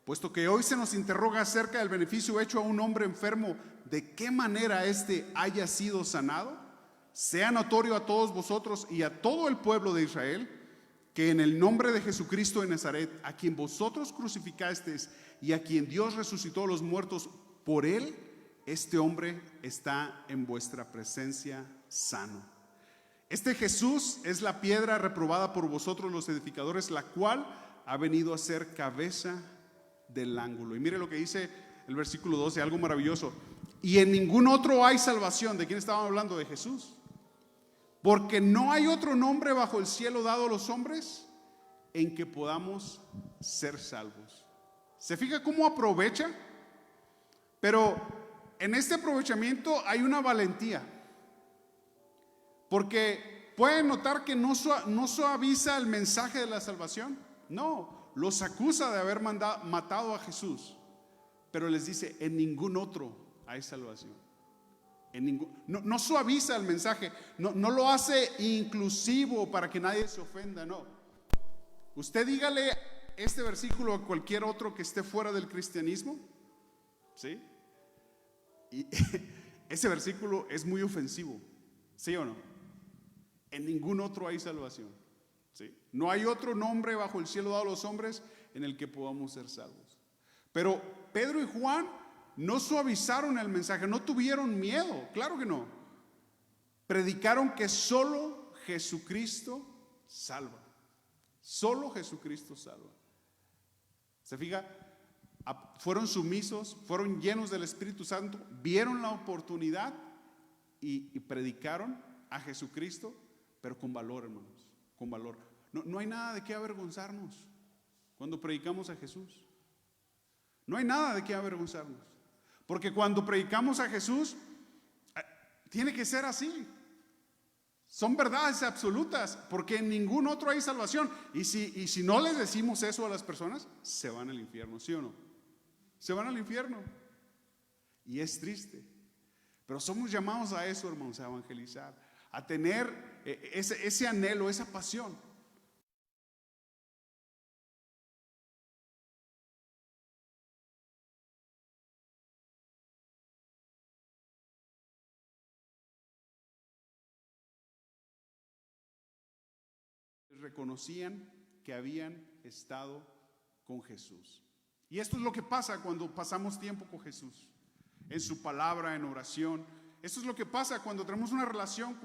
puesto que hoy se nos interroga acerca del beneficio hecho a un hombre enfermo, de qué manera éste haya sido sanado, sea notorio a todos vosotros y a todo el pueblo de Israel, que en el nombre de Jesucristo de Nazaret, a quien vosotros crucificasteis y a quien Dios resucitó a los muertos, por él, este hombre está en vuestra presencia sano. Este Jesús es la piedra reprobada por vosotros los edificadores, la cual ha venido a ser cabeza del ángulo. Y mire lo que dice el versículo 12, algo maravilloso. Y en ningún otro hay salvación. ¿De quién estaban hablando? De Jesús. Porque no hay otro nombre bajo el cielo dado a los hombres en que podamos ser salvos. ¿Se fija cómo aprovecha? Pero en este aprovechamiento hay una valentía. Porque pueden notar que no suaviza el mensaje de la salvación. No, los acusa de haber matado a Jesús. Pero les dice, en ningún otro hay salvación. No suaviza el mensaje, no lo hace inclusivo para que nadie se ofenda, no. Usted dígale este versículo a cualquier otro que esté fuera del cristianismo, ¿sí? Y ese versículo es muy ofensivo, ¿sí o no? En ningún otro hay salvación, ¿sí? No hay otro nombre bajo el cielo dado a los hombres en el que podamos ser salvos. Pero Pedro y Juan no suavizaron el mensaje, no tuvieron miedo, claro que no. Predicaron que solo Jesucristo salva. Solo Jesucristo salva. ¿Se fija? fueron sumisos, fueron llenos del Espíritu Santo, vieron la oportunidad y predicaron a Jesucristo, pero con valor, hermanos, con valor. No hay nada de qué avergonzarnos cuando predicamos a Jesús. No hay nada de qué avergonzarnos, porque cuando predicamos a Jesús, tiene que ser así. Son verdades absolutas, porque en ningún otro hay salvación. Y si no les decimos eso a las personas, se van al infierno, ¿sí o no? Se van al infierno. Y es triste. Pero somos llamados a eso, hermanos, a evangelizar, a tener ese anhelo, esa pasión. Reconocían que habían estado con Jesús. Y esto es lo que pasa cuando pasamos tiempo con Jesús, en su palabra, en oración. Esto es lo que pasa cuando tenemos una relación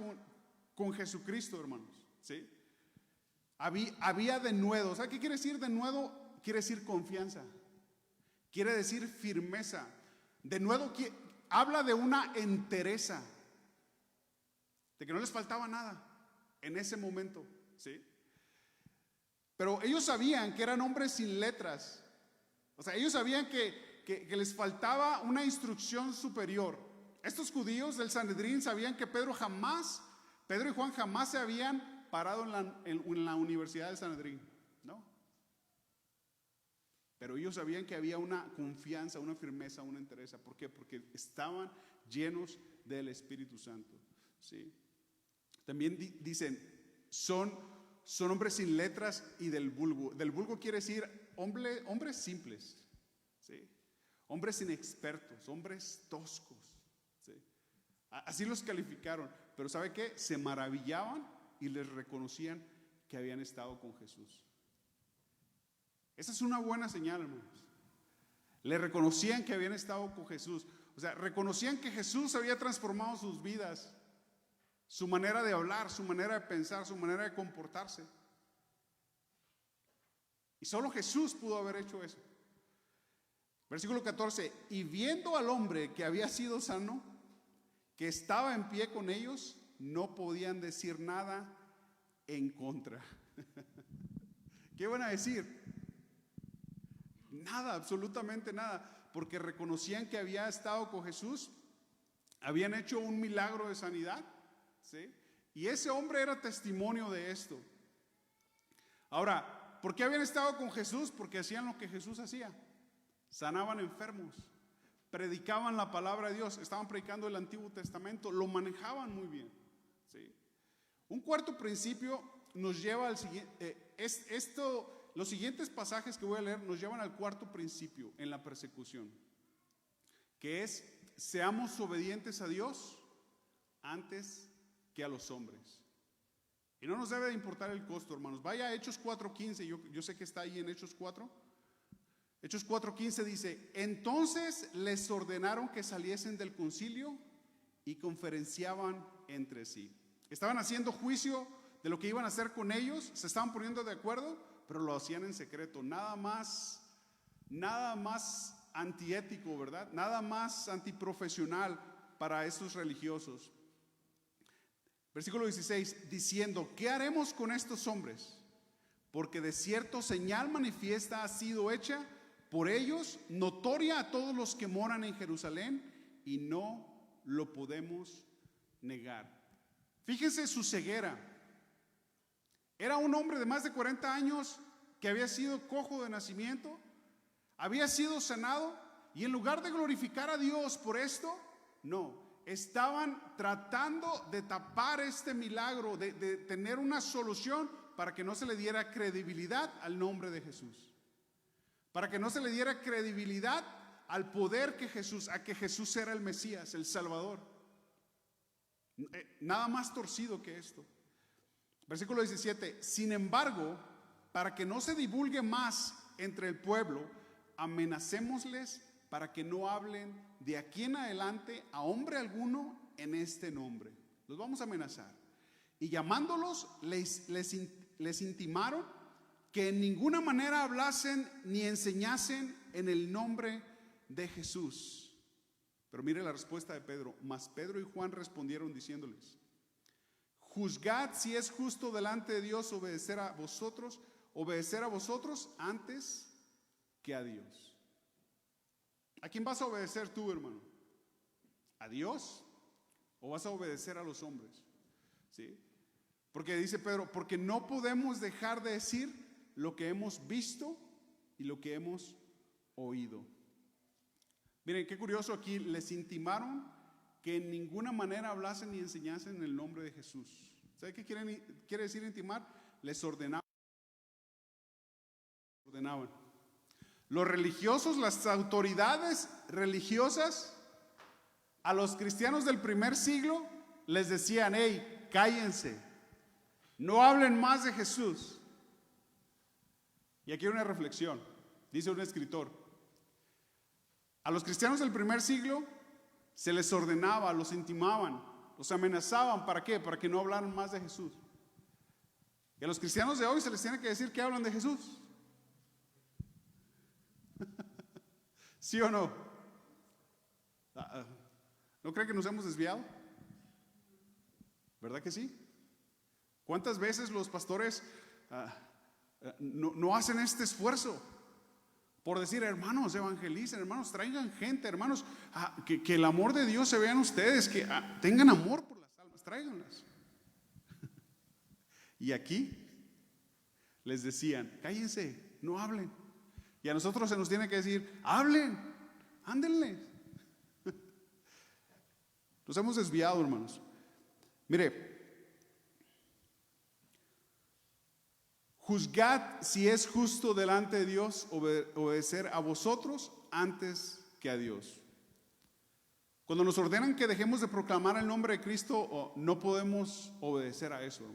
con Jesucristo, hermanos, ¿sí? Había denuedo. ¿Sabe qué quiere decir denuedo? Quiere decir confianza, quiere decir firmeza. Denuedo habla de una entereza, de que no les faltaba nada en ese momento, ¿sí? Pero ellos sabían que eran hombres sin letras. O sea, ellos sabían que les faltaba una instrucción superior. Estos judíos del Sanedrín sabían que Pedro y Juan jamás se habían parado en la Universidad del Sanedrín, ¿no? Pero ellos sabían que había una confianza, una firmeza, una entereza. ¿Por qué? Porque estaban llenos del Espíritu Santo, ¿sí? También dicen, son hombres sin letras y del vulgo. Del vulgo quiere decir hombres simples, ¿sí? Hombres inexpertos, hombres toscos, ¿sí? Así los calificaron. Pero ¿sabe qué? Se maravillaban y les reconocían que habían estado con Jesús. Esa es una buena señal, hermanos. Le reconocían que habían estado con Jesús. O sea, reconocían que Jesús había transformado sus vidas, su manera de hablar, su manera de pensar, su manera de comportarse. Y solo Jesús pudo haber hecho eso. Versículo 14, y viendo al hombre que había sido sano, que estaba en pie con ellos, no podían decir nada en contra. ¿Qué van a decir? Nada, absolutamente nada, porque reconocían que había estado con Jesús, habían hecho un milagro de sanidad, ¿sí? Y ese hombre era testimonio de esto. Ahora, ¿por qué habían estado con Jesús? Porque hacían lo que Jesús hacía. Sanaban enfermos, predicaban la palabra de Dios, estaban predicando el Antiguo Testamento, lo manejaban muy bien, ¿sí? Un cuarto principio nos lleva al siguiente, los siguientes pasajes que voy a leer nos llevan al cuarto principio en la persecución, que es: seamos obedientes a Dios antes que a los hombres. Y no nos debe de importar el costo, hermanos. Vaya a Hechos 4:15, yo sé que está ahí en Hechos 4. Hechos 4:15 dice: entonces les ordenaron que saliesen del concilio y conferenciaban entre sí. Estaban haciendo juicio de lo que iban a hacer con ellos, se estaban poniendo de acuerdo, pero lo hacían en secreto. Nada más antiético, ¿verdad? Nada más antiprofesional para estos religiosos. Versículo 16, diciendo: ¿qué haremos con estos hombres? Porque de cierto señal manifiesta ha sido hecha por ellos, notoria a todos los que moran en Jerusalén, y no lo podemos negar. Fíjense su ceguera. Era un hombre de más de 40 años que había sido cojo de nacimiento, había sido sanado, y en lugar de glorificar a Dios por esto, no, estaban tratando de tapar este milagro, de tener una solución para que no se le diera credibilidad al nombre de Jesús, para que no se le diera credibilidad al poder a que Jesús era el Mesías, el Salvador. Nada más torcido que esto. Versículo 17, sin embargo, para que no se divulgue más entre el pueblo, amenacémosles para que no hablen de aquí en adelante a hombre alguno en este nombre. Los vamos a amenazar. Y llamándolos, les intimaron que en ninguna manera hablasen ni enseñasen en el nombre de Jesús. Pero mire la respuesta de Pedro. Mas Pedro y Juan respondieron diciéndoles: juzgad si es justo delante de Dios obedecer a vosotros antes que a Dios. ¿A quién vas a obedecer tú, hermano? ¿A Dios o vas a obedecer a los hombres? ¿Sí? Porque dice Pedro, porque no podemos dejar de decir lo que hemos visto y lo que hemos oído. Miren, qué curioso, aquí les intimaron que en ninguna manera hablasen ni enseñasen en el nombre de Jesús. ¿Sabe qué quiere decir intimar? Les ordenaban. Los religiosos, las autoridades religiosas, a los cristianos del primer siglo les decían: hey, cállense, no hablen más de Jesús. Y aquí hay una reflexión, dice un escritor: a los cristianos del primer siglo se les ordenaba, los intimaban, los amenazaban. ¿Para qué? Para que no hablaran más de Jesús. Y a los cristianos de hoy se les tiene que decir que hablan de Jesús. ¿Sí o no? ¿No creen que nos hemos desviado? ¿Verdad que sí? ¿Cuántas veces los pastores no hacen este esfuerzo por decir: hermanos, evangelicen, hermanos, traigan gente, hermanos, que el amor de Dios se vea en ustedes, que tengan amor por las almas, tráiganlas? Y aquí les decían: cállense, no hablen. Y a nosotros se nos tiene que decir: hablen, ándenle. Nos hemos desviado, hermanos. Mire, juzgad si es justo delante de Dios obedecer a vosotros antes que a Dios. Cuando nos ordenan que dejemos de proclamar el nombre de Cristo, no podemos obedecer a eso.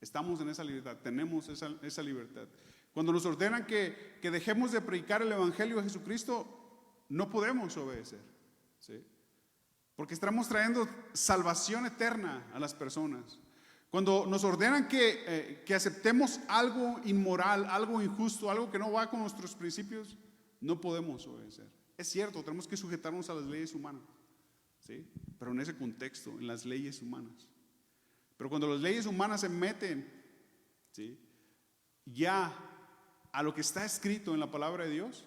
Estamos en esa libertad, tenemos esa libertad. Cuando nos ordenan que dejemos de predicar el Evangelio de Jesucristo, no podemos obedecer, ¿sí? Porque estamos trayendo salvación eterna a las personas. Cuando nos ordenan que aceptemos algo inmoral, algo injusto, algo que no va con nuestros principios, no podemos obedecer. Es cierto, tenemos que sujetarnos a las leyes humanas, ¿sí? Pero en ese contexto, en las leyes humanas. Pero cuando las leyes humanas se meten, ¿sí?, ya a lo que está escrito en la palabra de Dios,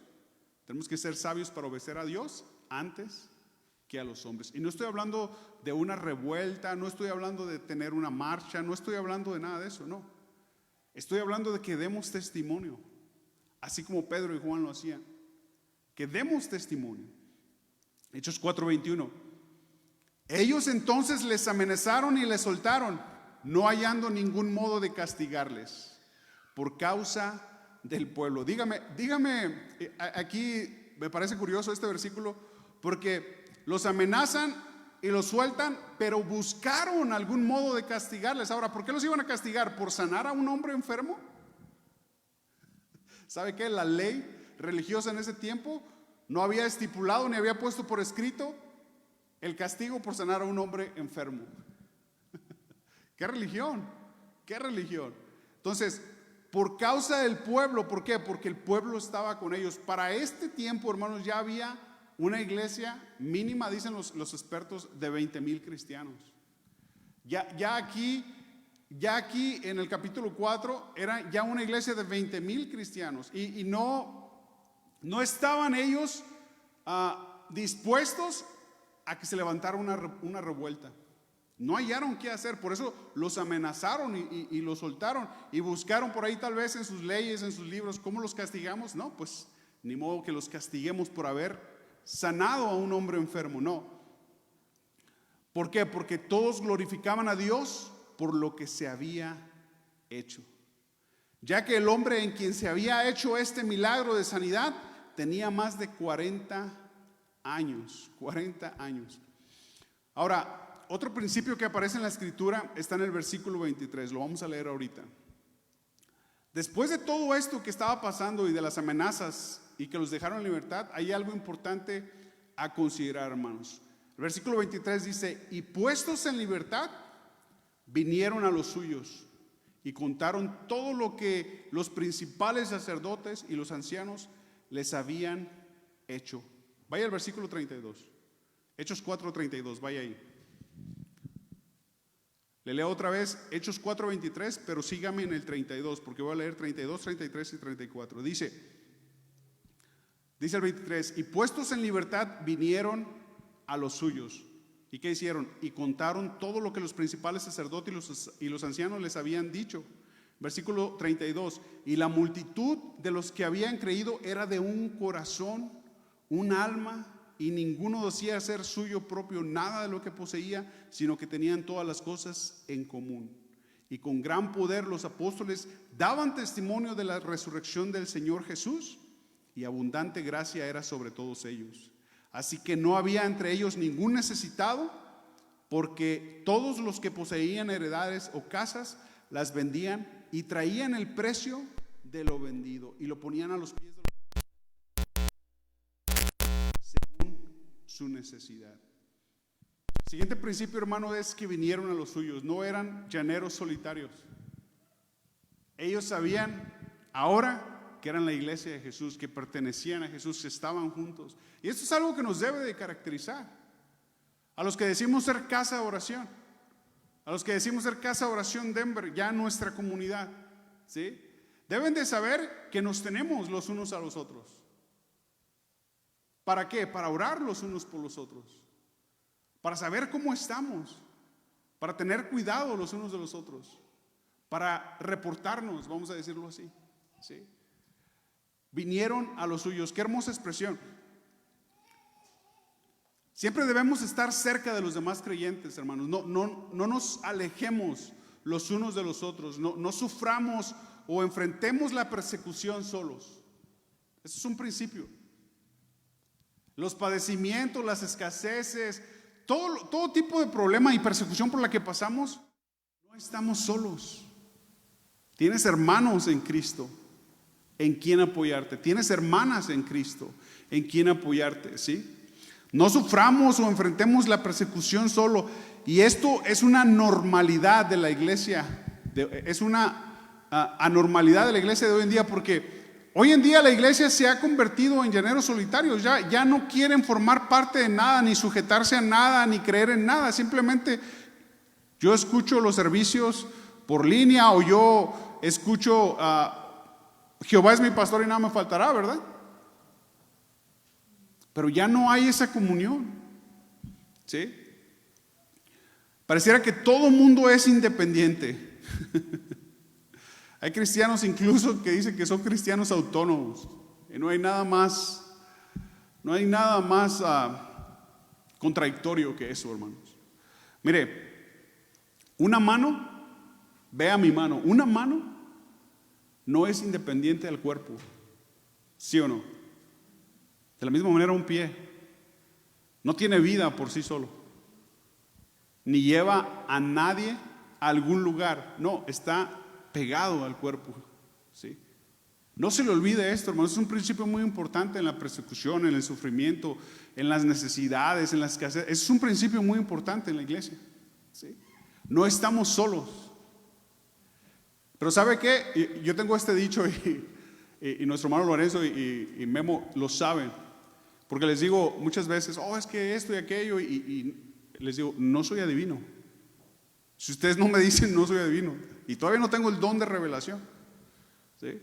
tenemos que ser sabios para obedecer a Dios antes que a los hombres. Y no estoy hablando de una revuelta, no estoy hablando de tener una marcha, no estoy hablando de nada de eso, no. Estoy hablando de que demos testimonio, así como Pedro y Juan lo hacían. Que demos testimonio. Hechos 4:21. Ellos entonces les amenazaron y les soltaron, no hallando ningún modo de castigarles por causa del pueblo. Dígame, aquí me parece curioso este versículo, porque los amenazan y los sueltan, pero buscaron algún modo de castigarles. Ahora, ¿por qué los iban a castigar? ¿Por sanar a un hombre enfermo? ¿Sabe qué? La ley religiosa en ese tiempo no había estipulado ni había puesto por escrito el castigo por sanar a un hombre enfermo. ¿Qué religión? ¿Qué religión? Entonces, por causa del pueblo, ¿por qué? Porque el pueblo estaba con ellos. Para este tiempo, hermanos, ya había una iglesia mínima, dicen los expertos, de 20,000 cristianos. Ya aquí en el capítulo 4 era ya una iglesia de 20,000 cristianos y no estaban ellos dispuestos a que se levantara una revuelta. No hallaron qué hacer, por eso los amenazaron y los soltaron y buscaron por ahí tal vez en sus leyes, en sus libros, ¿cómo los castigamos? No, pues ni modo que los castiguemos por haber sanado a un hombre enfermo, no. ¿Por qué? Porque todos glorificaban a Dios por lo que se había hecho, ya que el hombre en quien se había hecho este milagro de sanidad tenía más de 40 años. Ahora, otro principio que aparece en la escritura está en el versículo 23, lo vamos a leer ahorita. Después de todo esto que estaba pasando y de las amenazas y que los dejaron en libertad, hay algo importante a considerar, hermanos. El versículo 23 dice: y puestos en libertad, vinieron a los suyos, y contaron todo lo que los principales sacerdotes y los ancianos les habían hecho. Vaya al versículo 32. Hechos 4:32, vaya ahí. Le leo otra vez Hechos 4:23, pero sígame en el 32, porque voy a leer 32, 33 y 34. Dice el 23, y puestos en libertad vinieron a los suyos. ¿Y qué hicieron? Y contaron todo lo que los principales sacerdotes y los ancianos les habían dicho. Versículo 32, y la multitud de los que habían creído era de un corazón, un alma, y ninguno decía ser suyo propio nada de lo que poseía, sino que tenían todas las cosas en común. Y con gran poder los apóstoles daban testimonio de la resurrección del Señor Jesús, y abundante gracia era sobre todos ellos. Así que no había entre ellos ningún necesitado, porque todos los que poseían heredades o casas las vendían y traían el precio de lo vendido y lo ponían a los pies de según su necesidad. El siguiente principio, hermano, es que vinieron a los suyos. No eran llaneros solitarios. Ellos sabían ahora que eran la iglesia de Jesús, que pertenecían a Jesús, que estaban juntos. Y esto es algo que nos debe de caracterizar. A los que decimos ser casa de oración, a los que decimos ser casa de oración Denver, ya nuestra comunidad, ¿sí? Deben de saber que nos tenemos los unos a los otros. ¿Para qué? Para orar los unos por los otros, para saber cómo estamos, para tener cuidado los unos de los otros, para reportarnos, vamos a decirlo así, ¿sí? Vinieron a los suyos. Qué hermosa expresión. Siempre debemos estar cerca de los demás creyentes, hermanos. No nos alejemos los unos de los otros. No suframos o enfrentemos la persecución solos. Eso es un principio. Los padecimientos, las escaseces, todo tipo de problema y persecución por la que pasamos, no estamos solos. Tienes hermanos en Cristo en quien apoyarte. Tienes hermanas en Cristo en quien apoyarte, ¿sí? No suframos o enfrentemos la persecución solo. Y esto es una normalidad de la iglesia, es una anormalidad de la iglesia de hoy en día, porque hoy en día la iglesia se ha convertido en llaneros solitarios. Ya no quieren formar parte de nada, ni sujetarse a nada, ni creer en nada. Simplemente yo escucho los servicios por línea, o yo escucho Jehová es mi pastor y nada me faltará, ¿verdad? Pero ya no hay esa comunión, ¿sí? Pareciera que todo mundo es independiente. Hay cristianos incluso que dicen que son cristianos autónomos. Y no hay nada más contradictorio que eso, hermanos. Mire, una mano, vea mi mano, una mano no es independiente del cuerpo, ¿sí o no? De la misma manera un pie no tiene vida por sí solo, ni lleva a nadie a algún lugar. No, está pegado al cuerpo, ¿sí? No se le olvide esto, hermanos. Es un principio muy importante en la persecución, en el sufrimiento, en las necesidades, en las escasez. Es un principio muy importante en la iglesia, ¿sí? No estamos solos. Pero ¿sabe qué? Yo tengo este dicho y nuestro hermano Lorenzo y Memo lo saben, porque les digo muchas veces, es que esto y aquello, y les digo, no soy adivino. Si ustedes no me dicen, no soy adivino, y todavía no tengo el don de revelación, ¿sí?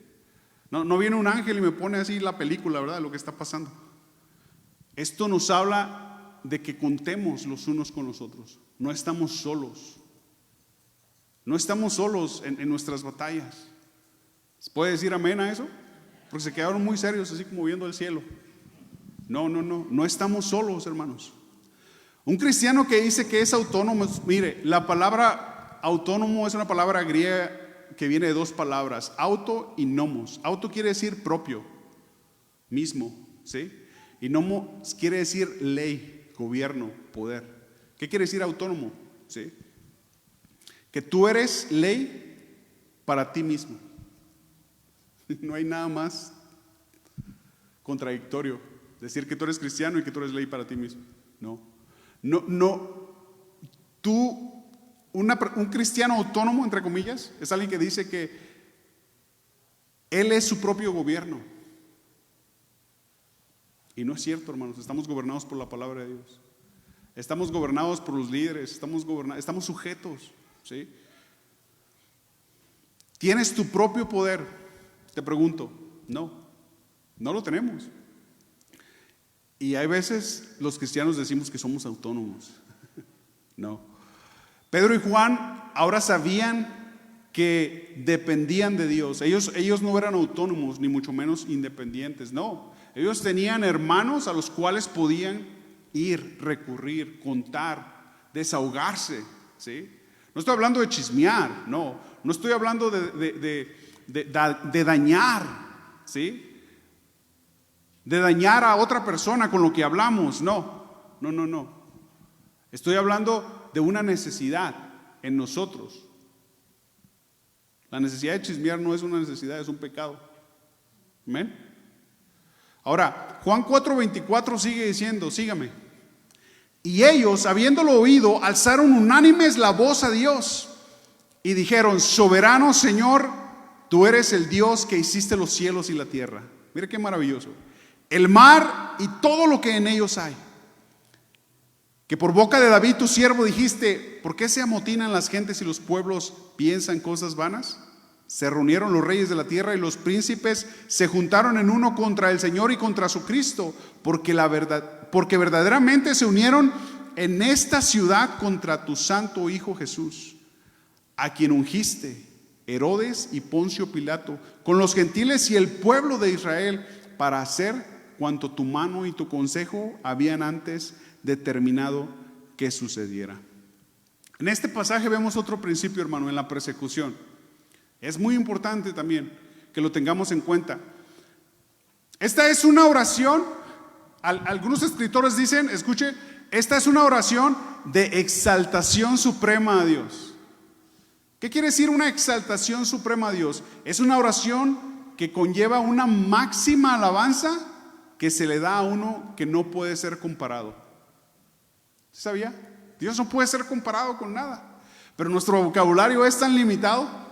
No viene un ángel y me pone así la película, ¿verdad?, de lo que está pasando. Esto nos habla de que contemos los unos con los otros. No estamos solos. No estamos solos en nuestras batallas. ¿Se puede decir amén a eso? Porque se quedaron muy serios, así como viendo el cielo. No estamos solos, hermanos. Un cristiano que dice que es autónomo, mire, la palabra autónomo es una palabra griega que viene de dos palabras, auto y nomos. Auto quiere decir propio, mismo, ¿sí? Y nomos quiere decir ley, gobierno, poder. ¿Qué quiere decir autónomo? ¿Sí? Que tú eres ley para ti mismo. No hay nada más contradictorio decir que tú eres cristiano y que tú eres ley para ti mismo. No. Tú un cristiano autónomo, entre comillas, es alguien que dice que él es su propio gobierno. Y no es cierto, hermanos. Estamos gobernados por la palabra de Dios. Estamos gobernados por los líderes. Estamos sujetos, ¿sí? ¿Tienes tu propio poder? Te pregunto. No lo tenemos. Y hay veces los cristianos decimos que somos autónomos. No. Pedro y Juan ahora sabían que dependían de Dios. Ellos no eran autónomos, ni mucho menos independientes. No. Ellos tenían hermanos a los cuales podían ir, recurrir, contar, desahogarse, ¿sí? No estoy hablando de chismear, no estoy hablando de dañar, ¿sí? De dañar a otra persona con lo que hablamos, no. Estoy hablando de una necesidad en nosotros. La necesidad de chismear no es una necesidad, es un pecado. ¿Amén? Ahora, Juan 4:24 sigue diciendo, sígame. Y ellos, habiéndolo oído, alzaron unánimes la voz a Dios y dijeron: soberano Señor, tú eres el Dios que hiciste los cielos y la tierra. Mire qué maravilloso. El mar y todo lo que en ellos hay. Que por boca de David tu siervo dijiste: ¿por qué se amotinan las gentes y los pueblos piensan cosas vanas? Se reunieron los reyes de la tierra y los príncipes se juntaron en uno contra el Señor y contra su Cristo, porque verdaderamente se unieron en esta ciudad contra tu santo Hijo Jesús, a quien ungiste, Herodes y Poncio Pilato, con los gentiles y el pueblo de Israel, para hacer cuanto tu mano y tu consejo habían antes determinado que sucediera. En este pasaje vemos otro principio, hermano, en la persecución. Es muy importante también que lo tengamos en cuenta. Esta es una oración, algunos escritores dicen, escuche, esta es una oración de exaltación suprema a Dios. ¿Qué quiere decir una exaltación suprema a Dios? Es una oración que conlleva una máxima alabanza que se le da a uno que no puede ser comparado. ¿Sabía? Dios no puede ser comparado con nada. Pero nuestro vocabulario es tan limitado.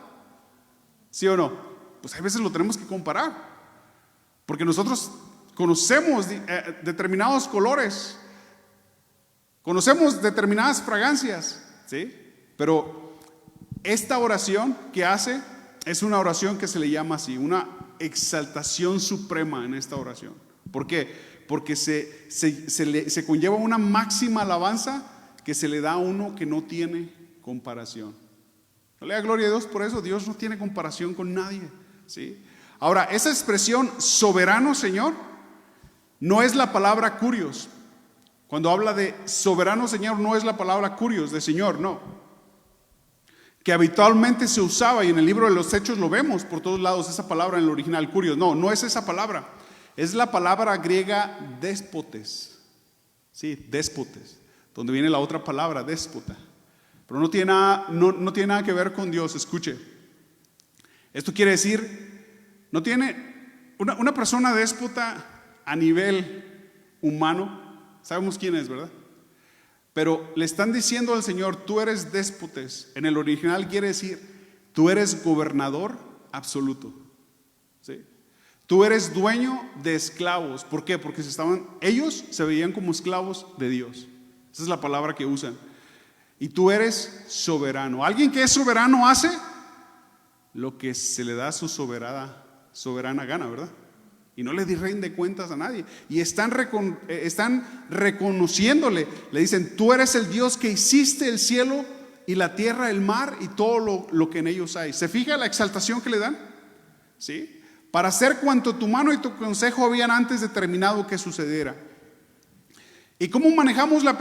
¿Sí o no? Pues a veces lo tenemos que comparar. Porque nosotros conocemos determinados colores. Conocemos determinadas fragancias. ¿Sí? Pero esta oración que hace es una oración que se le llama así, una exaltación suprema en esta oración. ¿Por qué? Porque se conlleva una máxima alabanza que se le da a uno que no tiene comparación. No le da gloria a Dios por eso. Dios no tiene comparación con nadie, ¿sí? Ahora, esa expresión soberano Señor no es la palabra curios. Cuando habla de soberano Señor no es la palabra curios, de Señor, no. Que habitualmente se usaba, y en el libro de los Hechos lo vemos por todos lados, esa palabra en el original, curios. No es esa palabra. Es la palabra griega déspotes. Sí, déspotes, donde viene la otra palabra, déspota. Pero no tiene nada que ver con Dios. Escuche, esto quiere decir, no tiene una persona déspota a nivel humano. Sabemos quién es, ¿verdad? Pero le están diciendo al Señor: tú eres déspotes. En el original quiere decir: tú eres gobernador absoluto, ¿sí? Tú eres dueño de esclavos. ¿Por qué? Porque ellos se veían como esclavos de Dios. Esa es la palabra que usan. Y tú eres soberano. Alguien que es soberano hace lo que se le da a su soberana gana, ¿verdad? Y no le rinde cuentas a nadie. Y están reconociéndole. Le dicen: tú eres el Dios que hiciste el cielo y la tierra, el mar y todo lo que en ellos hay. ¿Se fija la exaltación que le dan? ¿Sí? Para hacer cuanto tu mano y tu consejo habían antes determinado que sucediera. ¿Y cómo manejamos la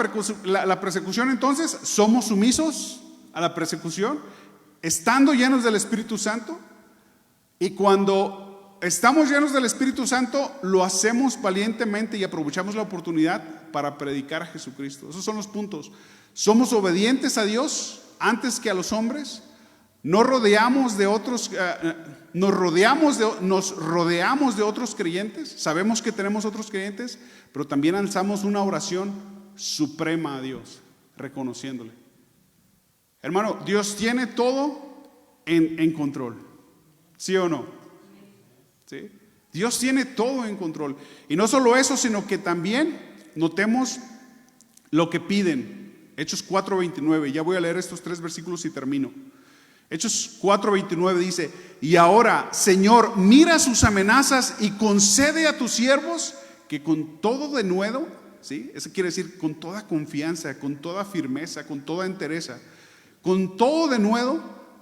persecución entonces? ¿Somos sumisos a la persecución? Estando llenos del Espíritu Santo. Y cuando estamos llenos del Espíritu Santo, lo hacemos valientemente y aprovechamos la oportunidad para predicar a Jesucristo. Esos son los puntos. Somos obedientes a Dios antes que a los hombres. Nos rodeamos de otros creyentes. Sabemos que tenemos otros creyentes, pero también alzamos una oración suprema a Dios, reconociéndole. Hermano, Dios tiene todo en control. ¿Sí o no? ¿Sí? Dios tiene todo en control. Y no solo eso, sino que también notemos lo que piden. Hechos 4:29. Ya voy a leer estos 3 versículos y termino. Hechos 4:29 dice: y ahora, Señor, mira sus amenazas y concede a tus siervos que con todo denuedo, ¿sí? Eso quiere decir con toda confianza, con toda firmeza, con toda entereza, con todo denuedo,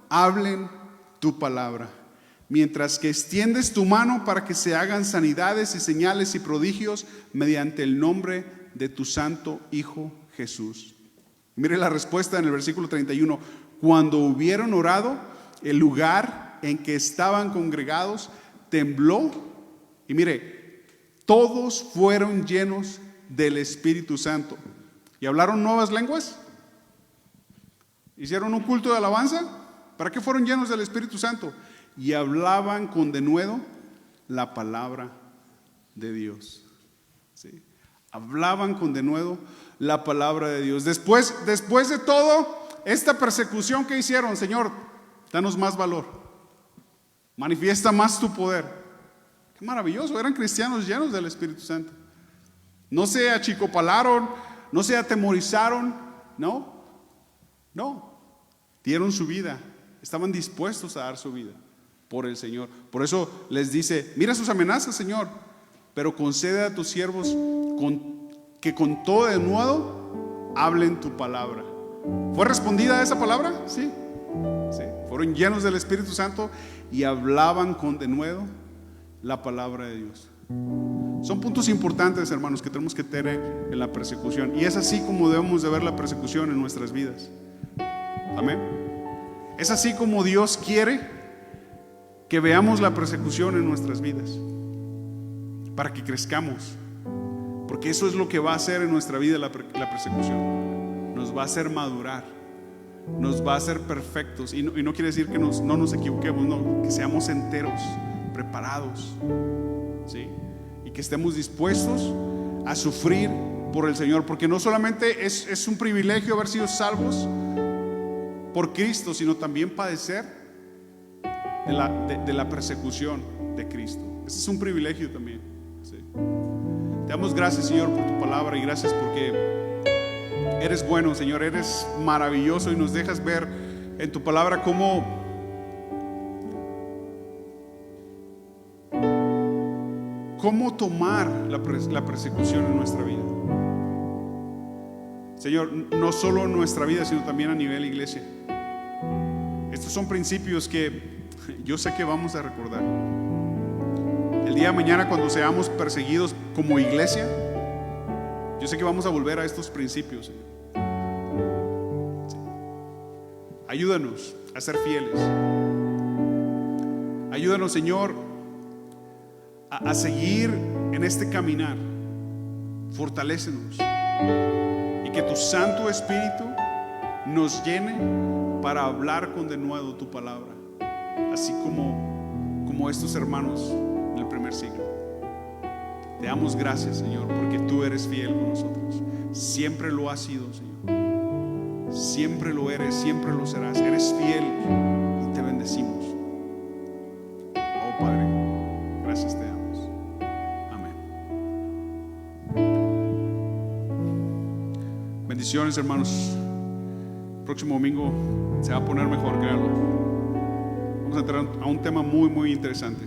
hablen tu palabra, mientras que extiendes tu mano para que se hagan sanidades y señales y prodigios mediante el nombre de tu santo Hijo Jesús. Mire la respuesta en el versículo 31. Cuando hubieron orado, el lugar en que estaban congregados tembló, y mire, todos fueron llenos del Espíritu Santo. ¿Y hablaron nuevas lenguas? ¿Hicieron un culto de alabanza? ¿Para qué fueron llenos del Espíritu Santo? Y hablaban con denuedo la palabra de Dios. ¿Sí? Hablaban con denuedo la palabra de Dios. Después de todo, esta persecución que hicieron, Señor, danos más valor, manifiesta más tu poder. Qué maravilloso, eran cristianos llenos del Espíritu Santo. No se achicopalaron, no se atemorizaron, no, dieron su vida, estaban dispuestos a dar su vida por el Señor. Por eso les dice: mira sus amenazas, Señor, pero concede a tus siervos que con todo denuedo hablen tu palabra. ¿Fue respondida esa palabra? Sí. Fueron llenos del Espíritu Santo y hablaban con denuedo la palabra de Dios. Son puntos importantes, hermanos, que tenemos que tener en la persecución. Y es así como debemos de ver la persecución en nuestras vidas. Amén. Es así como Dios quiere que veamos la persecución en nuestras vidas, para que crezcamos. Porque eso es lo que va a hacer en nuestra vida la persecución. Nos va a hacer madurar, nos va a hacer perfectos. Y no quiere decir que no nos equivoquemos, no, que seamos enteros, preparados, ¿sí? Y que estemos dispuestos a sufrir por el Señor. Porque no solamente es un privilegio haber sido salvos por Cristo, sino también padecer de la persecución de Cristo. Ese es un privilegio también, ¿sí? Te damos gracias, Señor, por tu palabra, y gracias porque eres bueno, Señor, eres maravilloso, y nos dejas ver en tu palabra cómo tomar la persecución en nuestra vida. Señor, no solo en nuestra vida, sino también a nivel iglesia. Estos son principios que yo sé que vamos a recordar. El día de mañana, cuando seamos perseguidos como iglesia, yo sé que vamos a volver a estos principios, Señor. Sí. Ayúdanos a ser fieles. Ayúdanos, Señor, a seguir en este caminar. Fortalécenos, y que tu Santo Espíritu nos llene para hablar con denuedo tu palabra, así como estos hermanos del primer siglo. Te damos gracias, Señor, porque tú eres fiel con nosotros. Siempre lo has sido, Señor. Siempre lo eres, siempre lo serás. Eres fiel y te bendecimos. Oh Padre, gracias te damos. Amén. Bendiciones, hermanos. Próximo domingo se va a poner mejor, créanlo. Vamos a entrar a un tema muy, muy interesante.